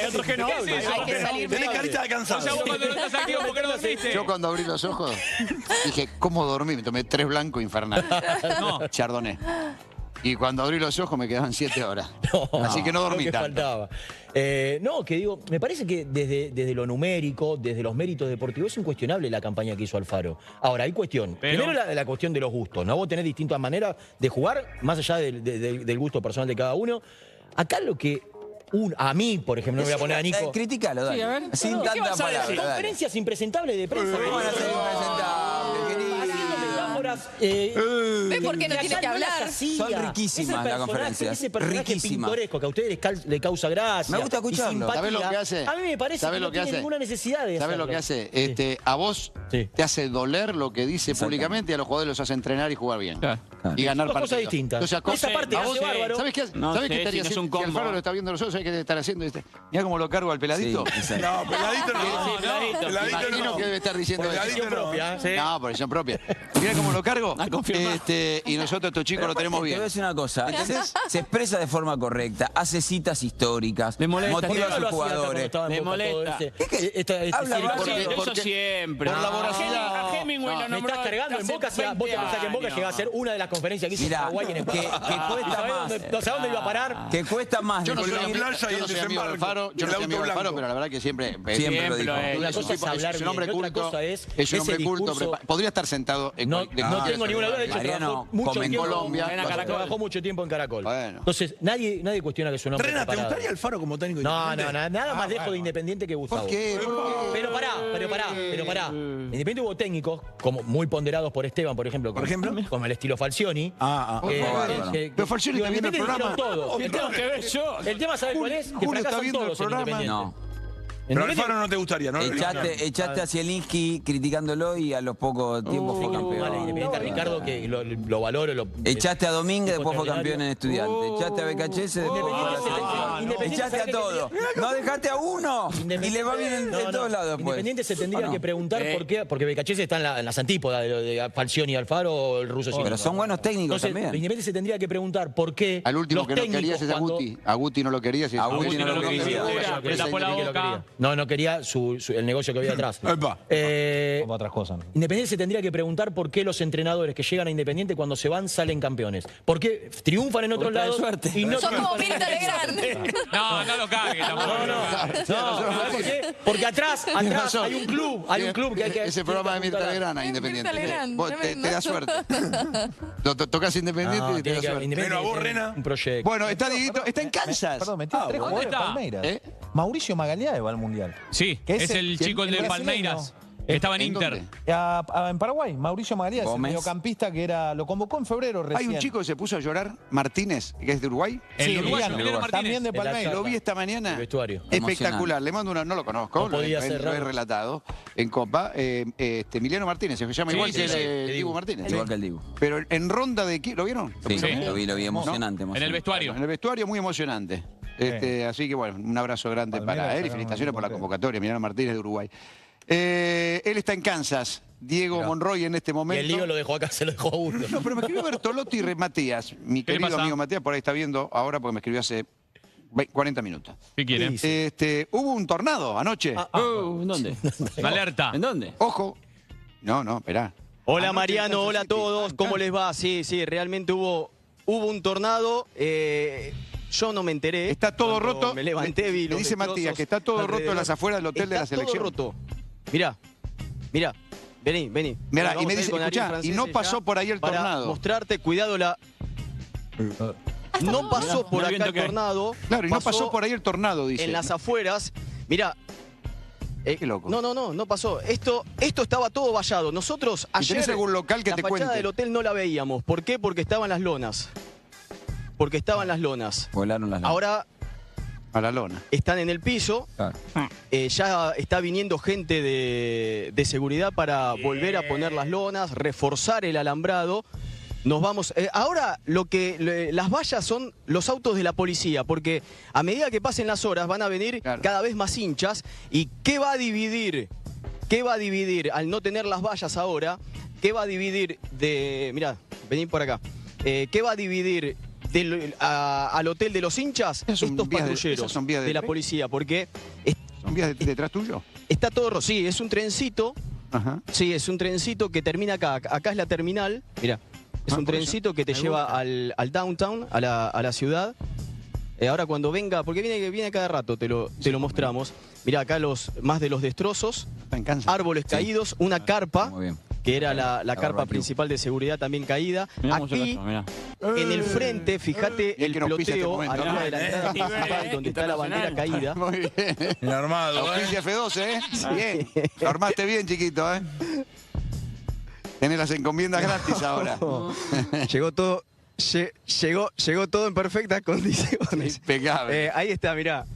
Otros que no. ¿Qué es eso? Hay que salir. Tenés carita de O sea, cansado. vos cuando no estás activo, ¿por qué no dormiste? Yo cuando abrí los ojos dije, ¿cómo dormí? Me tomé 3 blancos infernales. No. Chardonnay. Y cuando abrí los ojos me quedaban 7 horas. Así que no dormí Lo que tanto. faltaba. No, que digo, me parece que desde lo numérico, desde los méritos deportivos, es incuestionable la campaña que hizo Alfaro. Ahora, hay cuestión. Pero- Primero la cuestión de los gustos, ¿no? Vos tenés distintas maneras de jugar, más allá del gusto personal de cada uno. Acá lo que a mí, por ejemplo, no voy a poner a Nico. Criticalo, dale. Sí, a ver. Sin No, ¿qué tanta vas a decir? palabra. dale. Conferencias impresentables de prensa. ¿Cómo van a ser impresentables, querido? Haciendo metáforas. ¿Ves por qué no tiene que hablar? Son riquísimas las conferencias. Ese personaje Riquísimas. pintoresco que a ustedes le causa gracia. Me gusta escucharlo. y simpatía, ¿Sabés lo que hace? A mí me parece ¿Sabés que no lo que tiene hace? ninguna necesidad de ¿Sabes lo que hacerlo. hace? A vos Sí. te hace doler lo que dice Exactamente. públicamente y a los jugadores los hace entrenar y jugar bien. Claro. Y ganar Dos cosas partidos. distintas. Entonces, Esa parte a que vos, hace bárbaro. ¿sabés qué, No ¿sabés sé qué estaría si no es un haciendo? Si combo. Alfaro lo está viendo nosotros, ¿sabés qué debe estar haciendo? Mirá cómo lo cargo al peladito. Sí, exacto. No, peladito no. Imagino no. que debe estar diciendo eso. Peladito no. propia, ¿eh? No, por decisión propia. Mirá cómo lo cargo. A confirmar. Y nosotros estos chicos lo tenemos Te voy a bien. decir una cosa. Se expresa de forma correcta, hace citas históricas, Me molesta. motiva a ¿Por qué no sus lo hacía acá cuando jugadores. estaba en Me Boca todo molesta. Habla circo? bárbaro. Eso siempre. por la voracidad. A Hemingway lo Me nombró estás cargando en hace Boca. Vos te pensás que en Boca llega a ser una de las conferencias que hizo Mirá, Paraguay en el que cuesta más. No sé a dónde iba a parar. Que cuesta más. Yo no de soy la definir- playa y yo el no soy amigo de desembarco. Alfaro, yo El no soy amigo auto de Alfaro, blanco. pero la verdad que siempre Siempre lo dijo. Una es cosa es hablar un hombre bien, otra culto, cosa es un hombre ese culto, discurso. podría estar sentado en No, cualquier- no tengo ninguna duda, de hecho Mariano trabajó mucho comentó tiempo Colombia. En Caracol. trabajó mucho tiempo en Caracol. Bueno. Entonces, nadie cuestiona que su nombre Rena, ¿te preparado. gustaría Alfaro como técnico No, independiente? nada más dejo de Independiente que Gustavo. ¿Por qué? Pero pará. Independiente hubo técnicos, como muy ponderados por Esteban, por ejemplo. ¿Por ejemplo? Como el estilo Falcioni. bárbaro. Pero Falcioni digo, está viendo el Independiente programa. dijeron todo. El tema, que ver yo. el tema, ¿sabes cuál es? Que Julio está fracasan viendo el todos en programa. Independiente. No. Pero Independiente- Alfaro no te gustaría, ¿no? Echaste a Zielinski criticándolo y a los pocos tiempos fue Vale, campeón. Independiente, Ricardo, que lo valoro. Echaste a Domínguez, después fue extraordinario. campeón en Estudiantes. Echaste a BKHS, después fue a la selección. Echaste a todos. No dejaste a uno. Y le va bien en todos lados. Independiente se tendría que preguntar por qué, porque Becachese está en las antípodas de Falcioni y Alfaro o el ruso. Pero son buenos técnicos también. Independiente se tendría que preguntar por qué. Al último que no querías es a Guti. A Guti no lo querías. Aguti no lo quería. Le tapó la boca. No quería el negocio que había atrás. Como otras cosas. ¿No? Independiente se tendría que preguntar por qué los entrenadores que llegan a Independiente cuando se van salen campeones. ¿Por qué triunfan en otros lados y no Son como triunfan en Mirta Independiente? Legrand. No lo cagues. ¿Sabes por qué? Porque atrás hay un club que hay que... Ese programa de Mirta Legrand a Independiente. Mirta Legrand, Vos te da suerte. Tocás Independiente y te da suerte. Pero a vos, Rena. Un proyecto. Bueno, está Dieguito, está en Kansas. Perdón, metí 3 jugadores de está? Palmeiras. Mauricio Magallanes va al Mundial. Sí, Que es el chico el de brasileño. Palmeiras. Que estaba en ¿En Inter. dónde? En Paraguay, Mauricio Magallanes, el Gómez. mediocampista que lo convocó en febrero recién. Hay un chico que se puso a llorar, Martínez, que es de Uruguay. El uruguayo, Emiliano Martínez. También de Palmeiras. Lo vi esta mañana. El vestuario. Espectacular. Le mando no lo conozco, No podía lo he cerrar. relatado en Copa. Emiliano Martínez, se llama Sí, igual sí, que sí. el Dibu Martínez. Igual que el Dibu. Pero en ronda de ¿lo vieron? Sí, Sí. lo vi emocionante. En el vestuario. En el vestuario muy emocionante. Así que bueno, un abrazo grande Palmeiras para él y sacaron felicitaciones un por la montón. convocatoria. Emiliano Martínez de Uruguay. Él está en Kansas. Diego Monroy en este Y momento. el Ligo lo dejó acá, se lo dejó a uno. No, pero me escribió Bertolotti y Matías, mi ¿Qué le querido pasa? amigo Matías, por ahí está viendo ahora porque me escribió hace 40 minutos. ¿Qué quiere? Hubo un tornado anoche. ¿En dónde? Alerta. ¿En dónde? Ojo. No, esperá. Hola Anoche Mariano, en Kansas hola a City. todos, ¿cómo les va? Sí, realmente hubo un tornado. Yo no me enteré. Está todo Cuando roto. Me levanté, vi Me los dice destrozos Matías que está todo roto en alrededor. las afueras del hotel de la Está selección. todo roto. Mirá. Vení. Mirá, Vamos y me a ir dice, con Ariel escuchá, y Francese no ya pasó por ahí el para tornado. mostrarte, cuidado No pasó por mirá acá bien el toqué. tornado. Claro, y no pasó por ahí el tornado, dice. En las afueras. Mirá. Qué loco. No pasó. Esto estaba todo vallado. Nosotros ¿Y ayer tenés algún local que la te fachada cuente? del hotel no la veíamos. ¿Por qué? Porque estaban las lonas. Volaron las Ahora A la lona. están en el piso. Claro. Ya está viniendo gente de seguridad para volver a poner las lonas, reforzar el alambrado. Nos vamos. Ahora las vallas son los autos de la policía, porque a medida que pasen las horas van a venir cada vez más hinchas. ¿Y qué va a dividir? Al no tener las vallas ahora, ¿qué va a dividir mirá, vení por acá. ¿Qué va a dividir al hotel de los hinchas? Esas son Estos vías patrulleros esas son vías de la tren. policía, porque ¿Son vías detrás tuyo? está todo roto. Sí, es un trencito. Ajá. Sí, es un trencito que termina acá. Acá es la terminal. Mirá. Es un por eso. trencito que te Me lleva gusta. al downtown, a la ciudad. Ahora cuando venga, porque viene cada rato, te lo mostramos. Mirá, acá más de los destrozos, Está en Kansas. árboles caídos, una carpa, Muy bien. que era la carpa Agarra principal de seguridad también caída. Mirá cómo se Aquí, lo mirá. en el frente, fíjate Bien el que nos pisa este peloteo momento, arriba ¿no? de la entrada principal, donde está la bandera caída. Muy bien. Bien armado, Auspicia F12, ¿eh? Bien. Lo armaste bien, chiquito, ¿eh? Tenés las encomiendas gratis ahora. Llegó todo en perfectas condiciones. Impecable. Ahí está, mirá.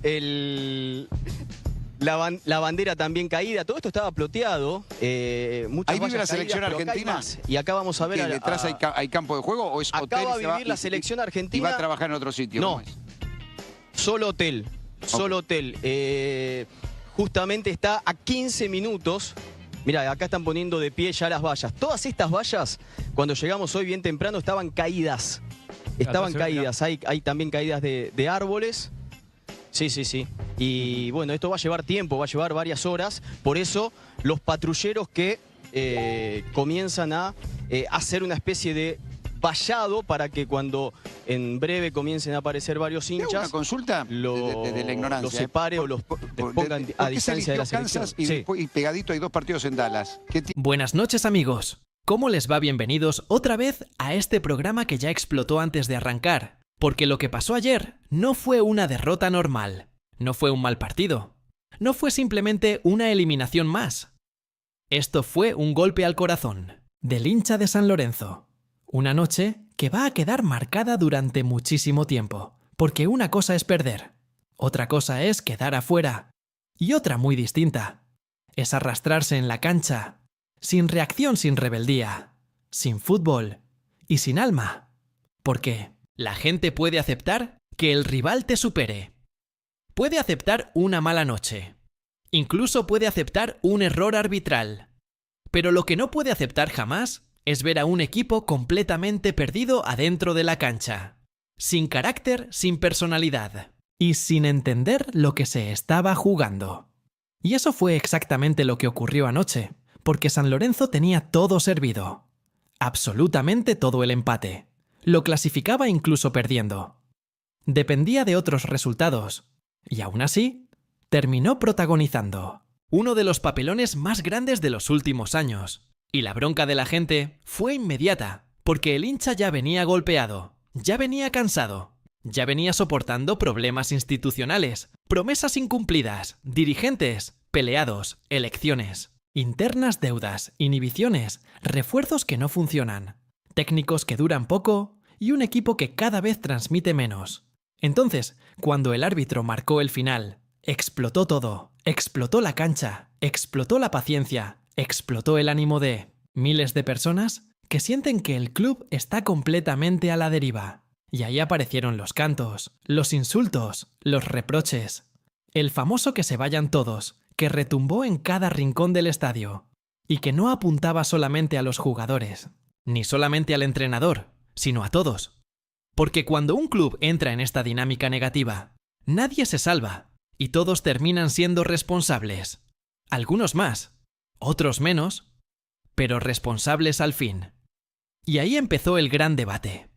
La bandera también caída. Todo esto estaba ploteado. Muchas ¿Ahí vive vallas la selección caídas, pero acá hay argentina? más. Y acá vamos a ver... ¿Que detrás hay campo de juego o es Acá hotel? va a y se vivir la selección y argentina. va a trabajar en otro sitio? No. ¿Cómo es? Solo hotel. Justamente está a 15 minutos. Mirá, acá están poniendo de pie ya las vallas. Todas estas vallas, cuando llegamos hoy bien temprano, estaban caídas. Estaban caídas. Hay también caídas de árboles. Sí. Y bueno, esto va a llevar tiempo, va a llevar varias horas. Por eso, los patrulleros que comienzan a hacer una especie de vallado para que cuando en breve comiencen a aparecer varios ¿Te hago hinchas, una consulta de la ignorancia? los separe o los pongan a ¿Por qué se distancia de la eligió selección. Kansas y, Sí. después- y pegadito hay 2 partidos en Dallas? ¿Qué Buenas noches amigos. ¿Cómo les va? Bienvenidos otra vez a este programa que ya explotó antes de arrancar. Porque lo que pasó ayer no fue una derrota normal. No fue un mal partido. No fue simplemente una eliminación más. Esto fue un golpe al corazón del hincha de San Lorenzo. Una noche que va a quedar marcada durante muchísimo tiempo. Porque una cosa es perder. Otra cosa es quedar afuera. Y otra muy distinta. Es arrastrarse en la cancha. Sin reacción, sin rebeldía. Sin fútbol. Y sin alma. Porque la gente puede aceptar que el rival te supere. puede aceptar una mala noche. Incluso puede aceptar un error arbitral. Pero lo que no puede aceptar jamás es ver a un equipo completamente perdido adentro de la cancha. Sin carácter, sin personalidad. Y sin entender lo que se estaba jugando. Y eso fue exactamente lo que ocurrió anoche, porque San Lorenzo tenía todo servido. Absolutamente todo el empate. Lo clasificaba incluso perdiendo. Dependía de otros resultados. Y aún así, terminó protagonizando uno de los papelones más grandes de los últimos años. Y la bronca de la gente fue inmediata, porque el hincha ya venía golpeado, ya venía cansado, ya venía soportando problemas institucionales, promesas incumplidas, dirigentes, peleados, elecciones, internas deudas, inhibiciones, refuerzos que no funcionan, técnicos que duran poco y un equipo que cada vez transmite menos. Entonces, cuando el árbitro marcó el final, explotó todo, explotó la cancha, explotó la paciencia, explotó el ánimo de miles de personas que sienten que el club está completamente a la deriva. Y ahí aparecieron los cantos, los insultos, los reproches. El famoso que se vayan todos, que retumbó en cada rincón del estadio. Y que no apuntaba solamente a los jugadores, ni solamente al entrenador, sino a todos. Porque cuando un club entra en esta dinámica negativa, nadie se salva, y todos terminan siendo responsables. Algunos más, otros menos, pero responsables al fin. Y ahí empezó el gran debate.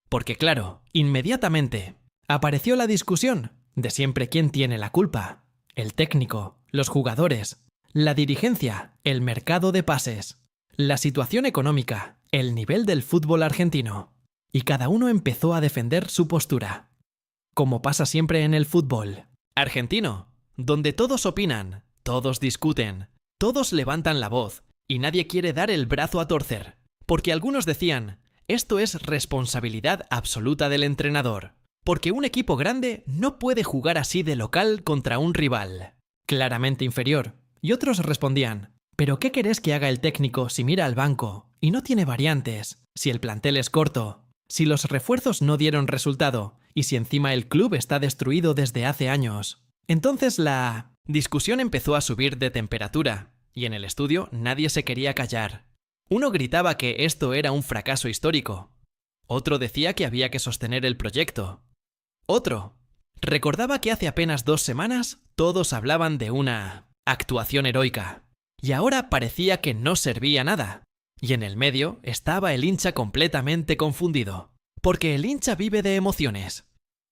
Porque claro, inmediatamente apareció la discusión de siempre quién tiene la culpa. El técnico, los jugadores, la dirigencia, el mercado de pases, la situación económica, el nivel del fútbol argentino. Y cada uno empezó a defender su postura. Como pasa siempre en el fútbol argentino, donde todos opinan, todos discuten, todos levantan la voz y nadie quiere dar el brazo a torcer. Porque algunos decían, esto es responsabilidad absoluta del entrenador, porque un equipo grande no puede jugar así de local contra un rival claramente inferior. Y otros respondían, ¿pero qué querés que haga el técnico si mira al banco y no tiene variantes, si el plantel es corto, si los refuerzos no dieron resultado y si encima el club está destruido desde hace años? Entonces la discusión empezó a subir de temperatura y en el estudio nadie se quería callar. Uno gritaba que esto era un fracaso histórico. Otro decía que había que sostener el proyecto. Otro recordaba que hace apenas 2 semanas todos hablaban de una actuación heroica. Y ahora parecía que no servía nada. Y en el medio estaba el hincha completamente confundido. Porque el hincha vive de emociones.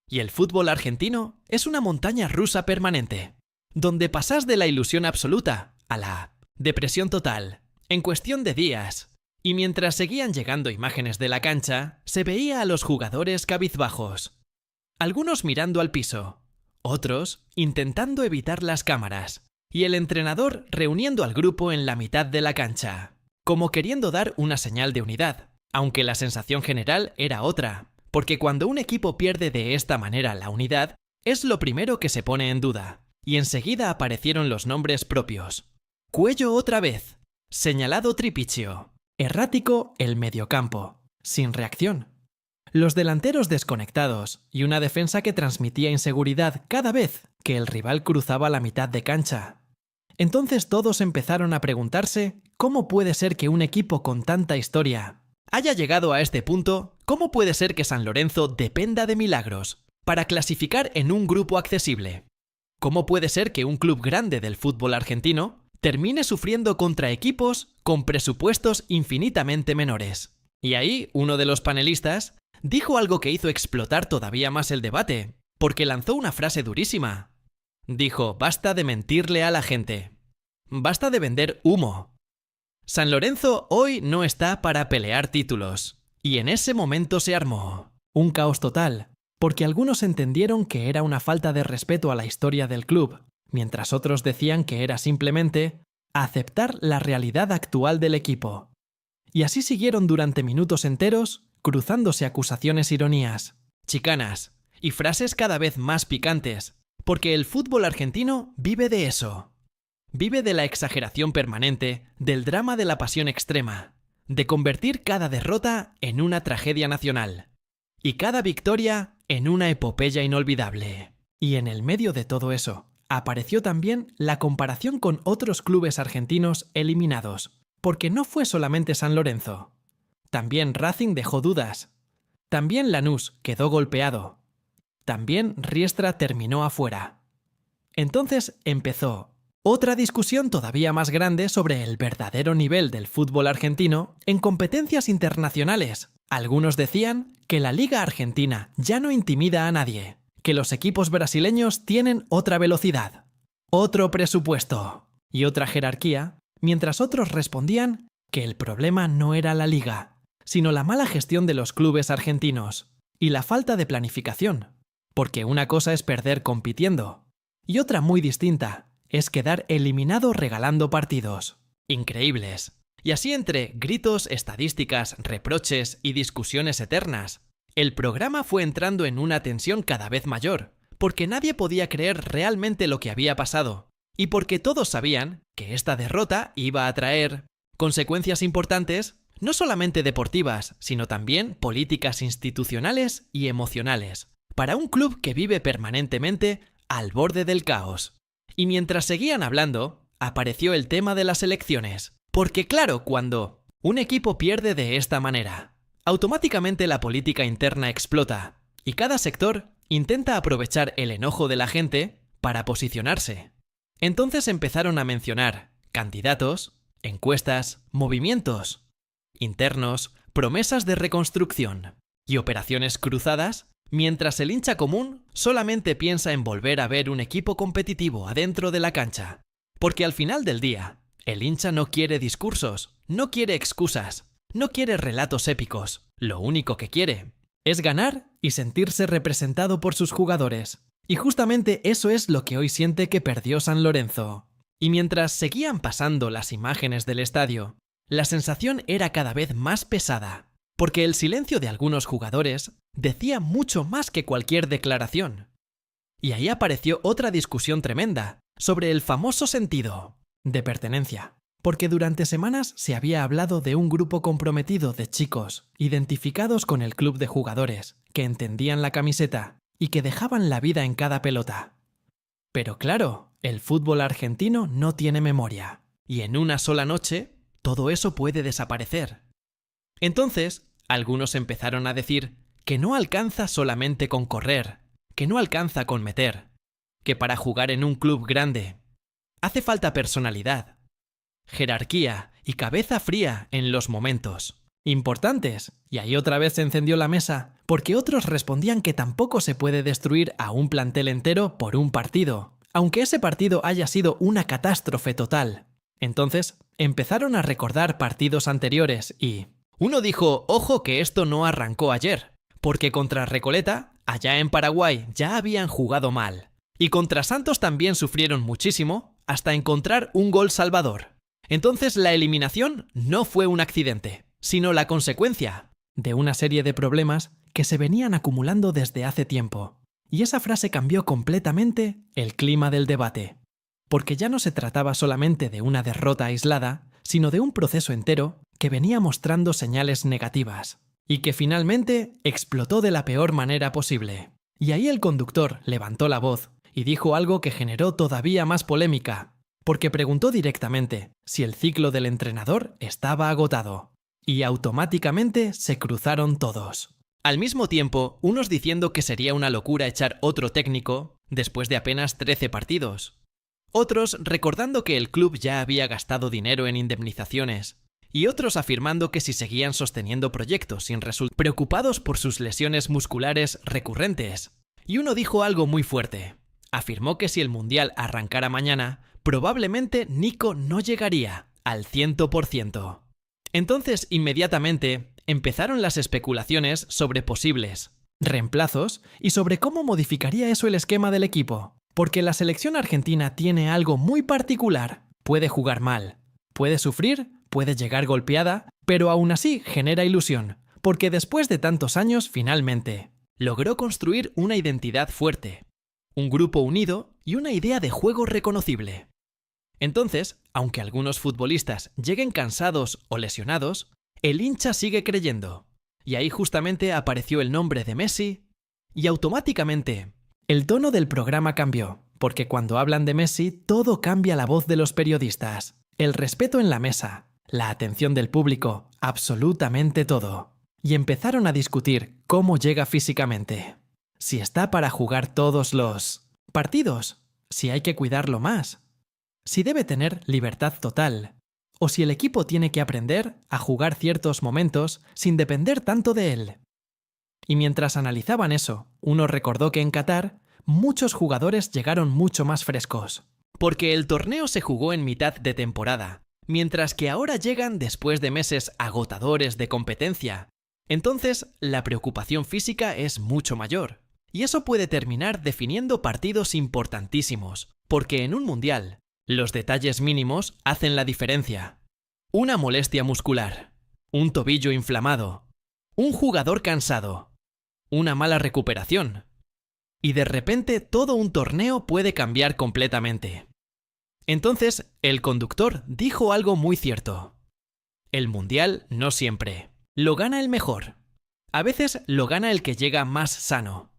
Y el fútbol argentino es una montaña rusa permanente, donde pasás de la ilusión absoluta a la depresión total, en cuestión de días. Y mientras seguían llegando imágenes de la cancha, se veía a los jugadores cabizbajos. Algunos mirando al piso, otros intentando evitar las cámaras, y el entrenador reuniendo al grupo en la mitad de la cancha, como queriendo dar una señal de unidad, aunque la sensación general era otra, porque cuando un equipo pierde de esta manera la unidad, es lo primero que se pone en duda, y enseguida aparecieron los nombres propios. Cuello otra vez, señalado Tripicchio, errático el mediocampo, sin reacción. Los delanteros desconectados y una defensa que transmitía inseguridad cada vez que el rival cruzaba la mitad de cancha. Entonces todos empezaron a preguntarse cómo puede ser que un equipo con tanta historia haya llegado a este punto, cómo puede ser que San Lorenzo dependa de milagros para clasificar en un grupo accesible. ¿Cómo puede ser que un club grande del fútbol argentino termine sufriendo contra equipos con presupuestos infinitamente menores? Y ahí uno de los panelistas dijo algo que hizo explotar todavía más el debate, porque lanzó una frase durísima. Dijo, basta de mentirle a la gente. Basta de vender humo. San Lorenzo hoy no está para pelear títulos. Y en ese momento se armó un caos total, porque algunos entendieron que era una falta de respeto a la historia del club, mientras otros decían que era simplemente aceptar la realidad actual del equipo. Y así siguieron durante minutos enteros, cruzándose acusaciones, ironías, chicanas y frases cada vez más picantes, porque el fútbol argentino vive de eso. Vive de la exageración permanente, del drama de la pasión extrema, de convertir cada derrota en una tragedia nacional y cada victoria en una epopeya inolvidable. Y en el medio de todo eso, apareció también la comparación con otros clubes argentinos eliminados, porque no fue solamente San Lorenzo. También Racing dejó dudas. También Lanús quedó golpeado. También Riestra terminó afuera. Entonces empezó otra discusión todavía más grande sobre el verdadero nivel del fútbol argentino en competencias internacionales. Algunos decían que la Liga Argentina ya no intimida a nadie, que los equipos brasileños tienen otra velocidad, otro presupuesto y otra jerarquía, mientras otros respondían que el problema no era la Liga, sino la mala gestión de los clubes argentinos y la falta de planificación, porque una cosa es perder compitiendo y otra muy distinta es quedar eliminado regalando partidos. Increíbles. Y así entre gritos, estadísticas, reproches y discusiones eternas, el programa fue entrando en una tensión cada vez mayor, porque nadie podía creer realmente lo que había pasado, y porque todos sabían que esta derrota iba a traer consecuencias importantes, no solamente deportivas, sino también políticas institucionales y emocionales, para un club que vive permanentemente al borde del caos. Y mientras seguían hablando, apareció el tema de las elecciones. Porque claro, cuando un equipo pierde de esta manera, automáticamente la política interna explota y cada sector intenta aprovechar el enojo de la gente para posicionarse. Entonces empezaron a mencionar candidatos, encuestas, movimientos internos, promesas de reconstrucción y operaciones cruzadas, mientras el hincha común solamente piensa en volver a ver un equipo competitivo adentro de la cancha. Porque al final del día, el hincha no quiere discursos, no quiere excusas, no quiere relatos épicos. Lo único que quiere es ganar y sentirse representado por sus jugadores. Y justamente eso es lo que hoy siente que perdió San Lorenzo. Y mientras seguían pasando las imágenes del estadio, la sensación era cada vez más pesada, porque el silencio de algunos jugadores decía mucho más que cualquier declaración. Y ahí apareció otra discusión tremenda sobre el famoso sentido de pertenencia, porque durante semanas se había hablado de un grupo comprometido de chicos, identificados con el club de jugadores, que entendían la camiseta y que dejaban la vida en cada pelota. Pero claro, el fútbol argentino no tiene memoria, y en una sola noche todo eso puede desaparecer. Entonces, algunos empezaron a decir que no alcanza solamente con correr, que no alcanza con meter, que para jugar en un club grande hace falta personalidad, jerarquía y cabeza fría en los momentos importantes. Y ahí otra vez se encendió la mesa, porque otros respondían que tampoco se puede destruir a un plantel entero por un partido, aunque ese partido haya sido una catástrofe total. Entonces empezaron a recordar partidos anteriores y uno dijo, ojo que esto no arrancó ayer, porque contra Recoleta, allá en Paraguay, ya habían jugado mal. Y contra Santos también sufrieron muchísimo hasta encontrar un gol salvador. Entonces la eliminación no fue un accidente, sino la consecuencia de una serie de problemas que se venían acumulando desde hace tiempo. Y esa frase cambió completamente el clima del debate, porque ya no se trataba solamente de una derrota aislada, sino de un proceso entero que venía mostrando señales negativas, y que finalmente explotó de la peor manera posible. Y ahí el conductor levantó la voz y dijo algo que generó todavía más polémica, porque preguntó directamente si el ciclo del entrenador estaba agotado, y automáticamente se cruzaron todos. Al mismo tiempo, unos diciendo que sería una locura echar otro técnico después de apenas 13 partidos. Otros recordando que el club ya había gastado dinero en indemnizaciones, y otros afirmando que si seguían sosteniendo proyectos sin resultados, preocupados por sus lesiones musculares recurrentes. Y uno dijo algo muy fuerte. Afirmó que si el Mundial arrancara mañana, probablemente Nico no llegaría al 100%. Entonces, inmediatamente, empezaron las especulaciones sobre posibles reemplazos y sobre cómo modificaría eso el esquema del equipo. Porque la selección argentina tiene algo muy particular. Puede jugar mal, puede sufrir, puede llegar golpeada, pero aún así genera ilusión, porque después de tantos años, finalmente, logró construir una identidad fuerte, un grupo unido y una idea de juego reconocible. Entonces, aunque algunos futbolistas lleguen cansados o lesionados, el hincha sigue creyendo. Y ahí justamente apareció el nombre de Messi, y automáticamente El tono del programa cambió, porque cuando hablan de Messi, todo cambia la voz de los periodistas. El respeto en la mesa, la atención del público, absolutamente todo. Y empezaron a discutir cómo llega físicamente. Si está para jugar todos los partidos, si hay que cuidarlo más, si debe tener libertad total, o si el equipo tiene que aprender a jugar ciertos momentos sin depender tanto de él. Y mientras analizaban eso, uno recordó que en Qatar muchos jugadores llegaron mucho más frescos, porque el torneo se jugó en mitad de temporada, mientras que ahora llegan después de meses agotadores de competencia. Entonces, la preocupación física es mucho mayor. Y eso puede terminar definiendo partidos importantísimos, porque en un mundial, los detalles mínimos hacen la diferencia. Una molestia muscular, un tobillo inflamado, un jugador cansado, una mala recuperación. Y de repente todo un torneo puede cambiar completamente. Entonces, el conductor dijo algo muy cierto. El mundial no siempre. Lo gana el mejor. A veces lo gana el que llega más sano.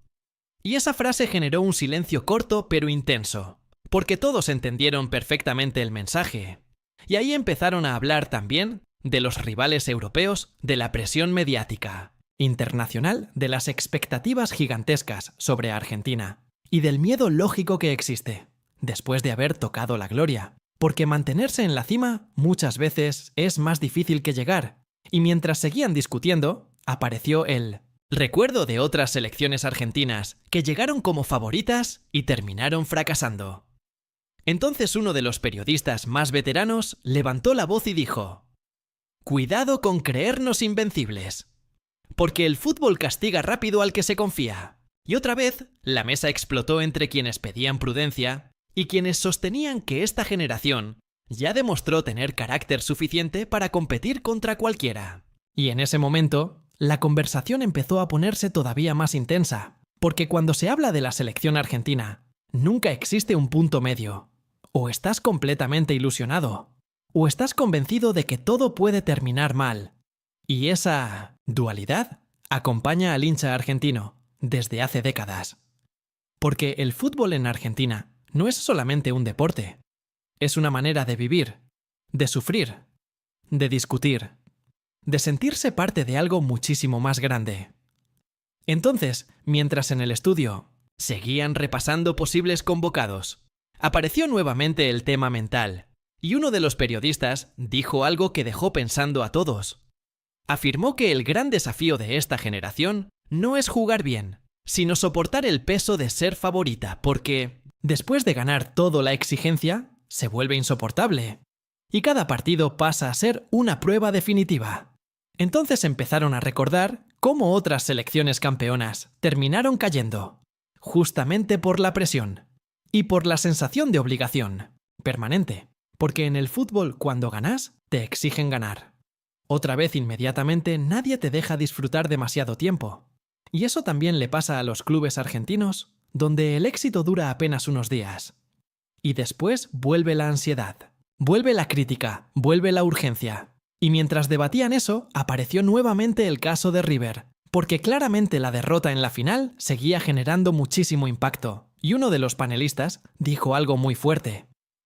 Y esa frase generó un silencio corto pero intenso, porque todos entendieron perfectamente el mensaje. Y ahí empezaron a hablar también de los rivales europeos, de la presión mediática internacional, de las expectativas gigantescas sobre Argentina y del miedo lógico que existe, después de haber tocado la gloria, porque mantenerse en la cima muchas veces es más difícil que llegar. Y mientras seguían discutiendo, apareció el recuerdo de otras selecciones argentinas que llegaron como favoritas y terminaron fracasando. Entonces uno de los periodistas más veteranos levantó la voz y dijo: «Cuidado con creernos invencibles, porque el fútbol castiga rápido al que se confía». Y otra vez, la mesa explotó entre quienes pedían prudencia y quienes sostenían que esta generación ya demostró tener carácter suficiente para competir contra cualquiera. Y en ese momento, la conversación empezó a ponerse todavía más intensa, porque cuando se habla de la selección argentina, nunca existe un punto medio. O estás completamente ilusionado, o estás convencido de que todo puede terminar mal. Y esa dualidad acompaña al hincha argentino desde hace décadas. Porque el fútbol en Argentina no es solamente un deporte, es una manera de vivir, de sufrir, de discutir, de sentirse parte de algo muchísimo más grande. Entonces, mientras en el estudio seguían repasando posibles convocados, apareció nuevamente el tema mental, y uno de los periodistas dijo algo que dejó pensando a todos. Afirmó que el gran desafío de esta generación no es jugar bien, sino soportar el peso de ser favorita, porque después de ganar toda la exigencia, se vuelve insoportable, y cada partido pasa a ser una prueba definitiva. Entonces empezaron a recordar cómo otras selecciones campeonas terminaron cayendo, justamente por la presión y por la sensación de obligación permanente, porque en el fútbol cuando ganas, te exigen ganar. Otra vez inmediatamente nadie te deja disfrutar demasiado tiempo. Y eso también le pasa a los clubes argentinos, donde el éxito dura apenas unos días. Y después vuelve la ansiedad, vuelve la crítica, vuelve la urgencia. Y mientras debatían eso, apareció nuevamente el caso de River, porque claramente la derrota en la final seguía generando muchísimo impacto. Y uno de los panelistas dijo algo muy fuerte.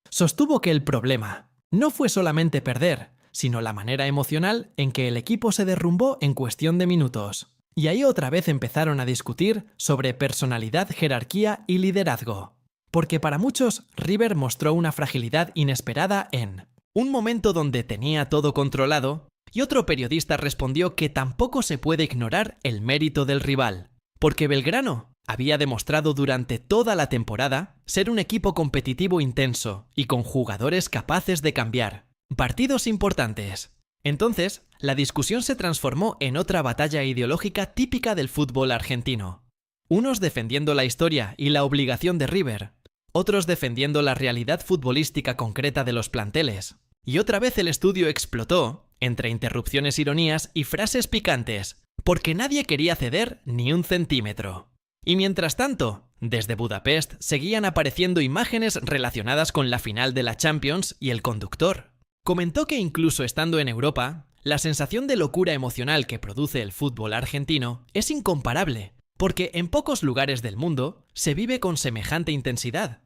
Sostuvo que el problema no fue solamente perder, sino la manera emocional en que el equipo se derrumbó en cuestión de minutos. Y ahí otra vez empezaron a discutir sobre personalidad, jerarquía y liderazgo. Porque para muchos, River mostró una fragilidad inesperada en un momento donde tenía todo controlado, y otro periodista respondió que tampoco se puede ignorar el mérito del rival, porque Belgrano había demostrado durante toda la temporada ser un equipo competitivo intenso y con jugadores capaces de cambiar partidos importantes. Entonces, la discusión se transformó en otra batalla ideológica típica del fútbol argentino. Unos defendiendo la historia y la obligación de River, otros defendiendo la realidad futbolística concreta de los planteles. Y otra vez el estudio explotó, entre interrupciones, ironías y frases picantes, porque nadie quería ceder ni un centímetro. Y mientras tanto, desde Budapest seguían apareciendo imágenes relacionadas con la final de la Champions y el conductor. Comentó que incluso estando en Europa, la sensación de locura emocional que produce el fútbol argentino es incomparable, porque en pocos lugares del mundo se vive con semejante intensidad.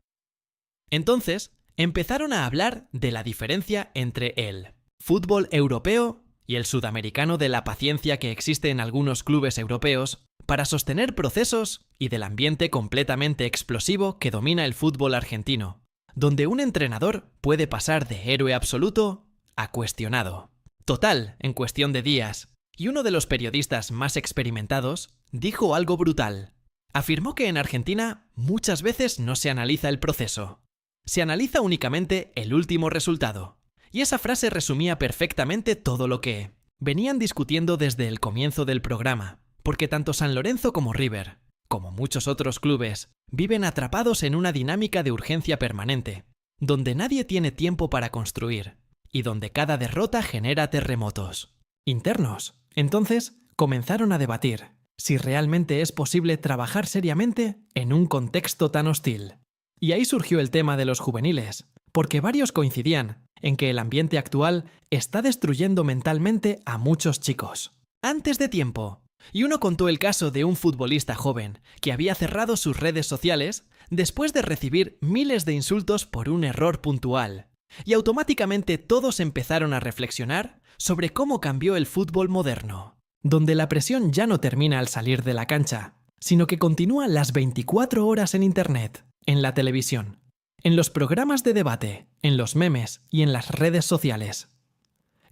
Entonces, empezaron a hablar de la diferencia entre el fútbol europeo y el sudamericano, de la paciencia que existe en algunos clubes europeos para sostener procesos y del ambiente completamente explosivo que domina el fútbol argentino, donde un entrenador puede pasar de héroe absoluto a cuestionado. Total, en cuestión de días. Y uno de los periodistas más experimentados dijo algo brutal. Afirmó que en Argentina muchas veces no se analiza el proceso. Se analiza únicamente el último resultado. Y esa frase resumía perfectamente todo lo que venían discutiendo desde el comienzo del programa, porque tanto San Lorenzo como River, como muchos otros clubes, viven atrapados en una dinámica de urgencia permanente, donde nadie tiene tiempo para construir, y donde cada derrota genera terremotos internos. Entonces, comenzaron a debatir si realmente es posible trabajar seriamente en un contexto tan hostil. Y ahí surgió el tema de los juveniles, porque varios coincidían en que el ambiente actual está destruyendo mentalmente a muchos chicos, antes de tiempo. Y uno contó el caso de un futbolista joven que había cerrado sus redes sociales después de recibir miles de insultos por un error puntual. Y automáticamente todos empezaron a reflexionar sobre cómo cambió el fútbol moderno, donde la presión ya no termina al salir de la cancha, sino que continúa las 24 horas en Internet, en la televisión, en los programas de debate, en los memes y en las redes sociales.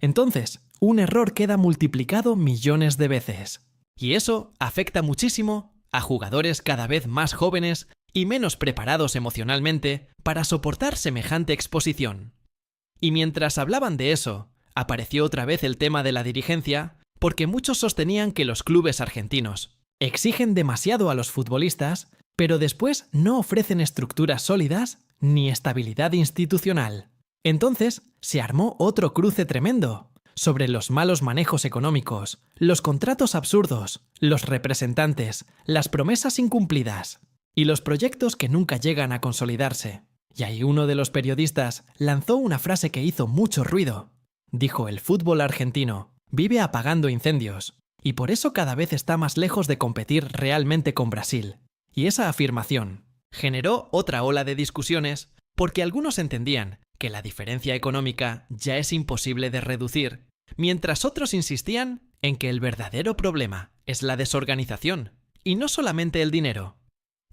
Entonces, un error queda multiplicado millones de veces. Y eso afecta muchísimo a jugadores cada vez más jóvenes y menos preparados emocionalmente para soportar semejante exposición. Y mientras hablaban de eso, apareció otra vez el tema de la dirigencia, porque muchos sostenían que los clubes argentinos exigen demasiado a los futbolistas, pero después no ofrecen estructuras sólidas ni estabilidad institucional. Entonces se armó otro cruce tremendo sobre los malos manejos económicos, los contratos absurdos, los representantes, las promesas incumplidas y los proyectos que nunca llegan a consolidarse. Y ahí uno de los periodistas lanzó una frase que hizo mucho ruido. Dijo: el fútbol argentino vive apagando incendios y por eso cada vez está más lejos de competir realmente con Brasil. Y esa afirmación generó otra ola de discusiones porque algunos entendían que la diferencia económica ya es imposible de reducir, mientras otros insistían en que el verdadero problema es la desorganización y no solamente el dinero.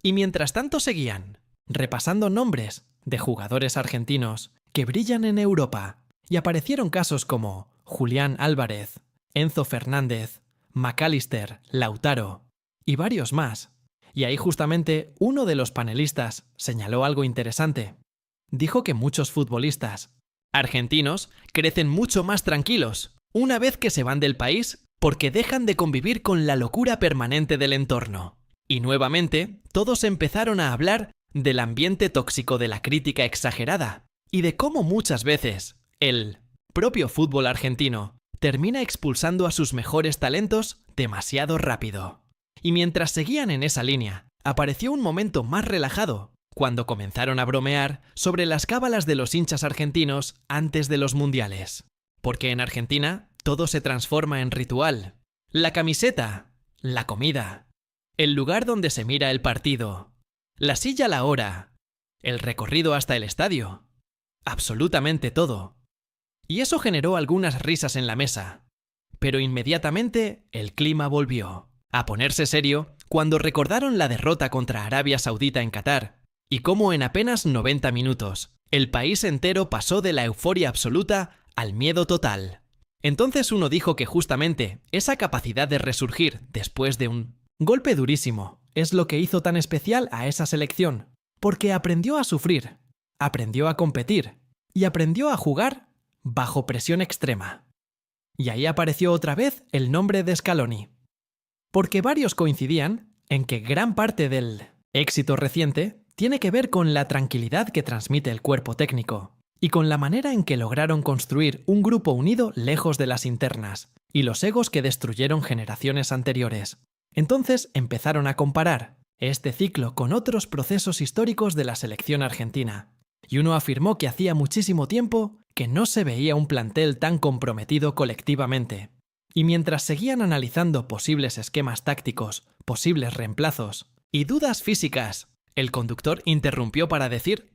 Y mientras tanto seguían repasando nombres de jugadores argentinos que brillan en Europa, y aparecieron casos como Julián Álvarez, Enzo Fernández, McAllister, Lautaro y varios más. Y ahí justamente uno de los panelistas señaló algo interesante. Dijo que muchos futbolistas argentinos crecen mucho más tranquilos una vez que se van del país porque dejan de convivir con la locura permanente del entorno. Y nuevamente todos empezaron a hablar del ambiente tóxico de la crítica exagerada y de cómo muchas veces el propio fútbol argentino termina expulsando a sus mejores talentos demasiado rápido. Y mientras seguían en esa línea, apareció un momento más relajado, cuando comenzaron a bromear sobre las cábalas de los hinchas argentinos antes de los mundiales. Porque en Argentina todo se transforma en ritual. La camiseta, la comida, el lugar donde se mira el partido, la silla a la hora, el recorrido hasta el estadio. Absolutamente todo. Y eso generó algunas risas en la mesa. Pero inmediatamente el clima volvió a ponerse serio cuando recordaron la derrota contra Arabia Saudita en Qatar y cómo en apenas 90 minutos el país entero pasó de la euforia absoluta al miedo total. Entonces uno dijo que justamente esa capacidad de resurgir después de un golpe durísimo es lo que hizo tan especial a esa selección, porque aprendió a sufrir, aprendió a competir y aprendió a jugar bajo presión extrema. Y ahí apareció otra vez el nombre de Scaloni. Porque varios coincidían en que gran parte del éxito reciente tiene que ver con la tranquilidad que transmite el cuerpo técnico y con la manera en que lograron construir un grupo unido lejos de las internas y los egos que destruyeron generaciones anteriores. Entonces empezaron a comparar este ciclo con otros procesos históricos de la selección argentina, y uno afirmó que hacía muchísimo tiempo que no se veía un plantel tan comprometido colectivamente. Y mientras seguían analizando posibles esquemas tácticos posibles reemplazos y dudas físicas. El conductor interrumpió para decir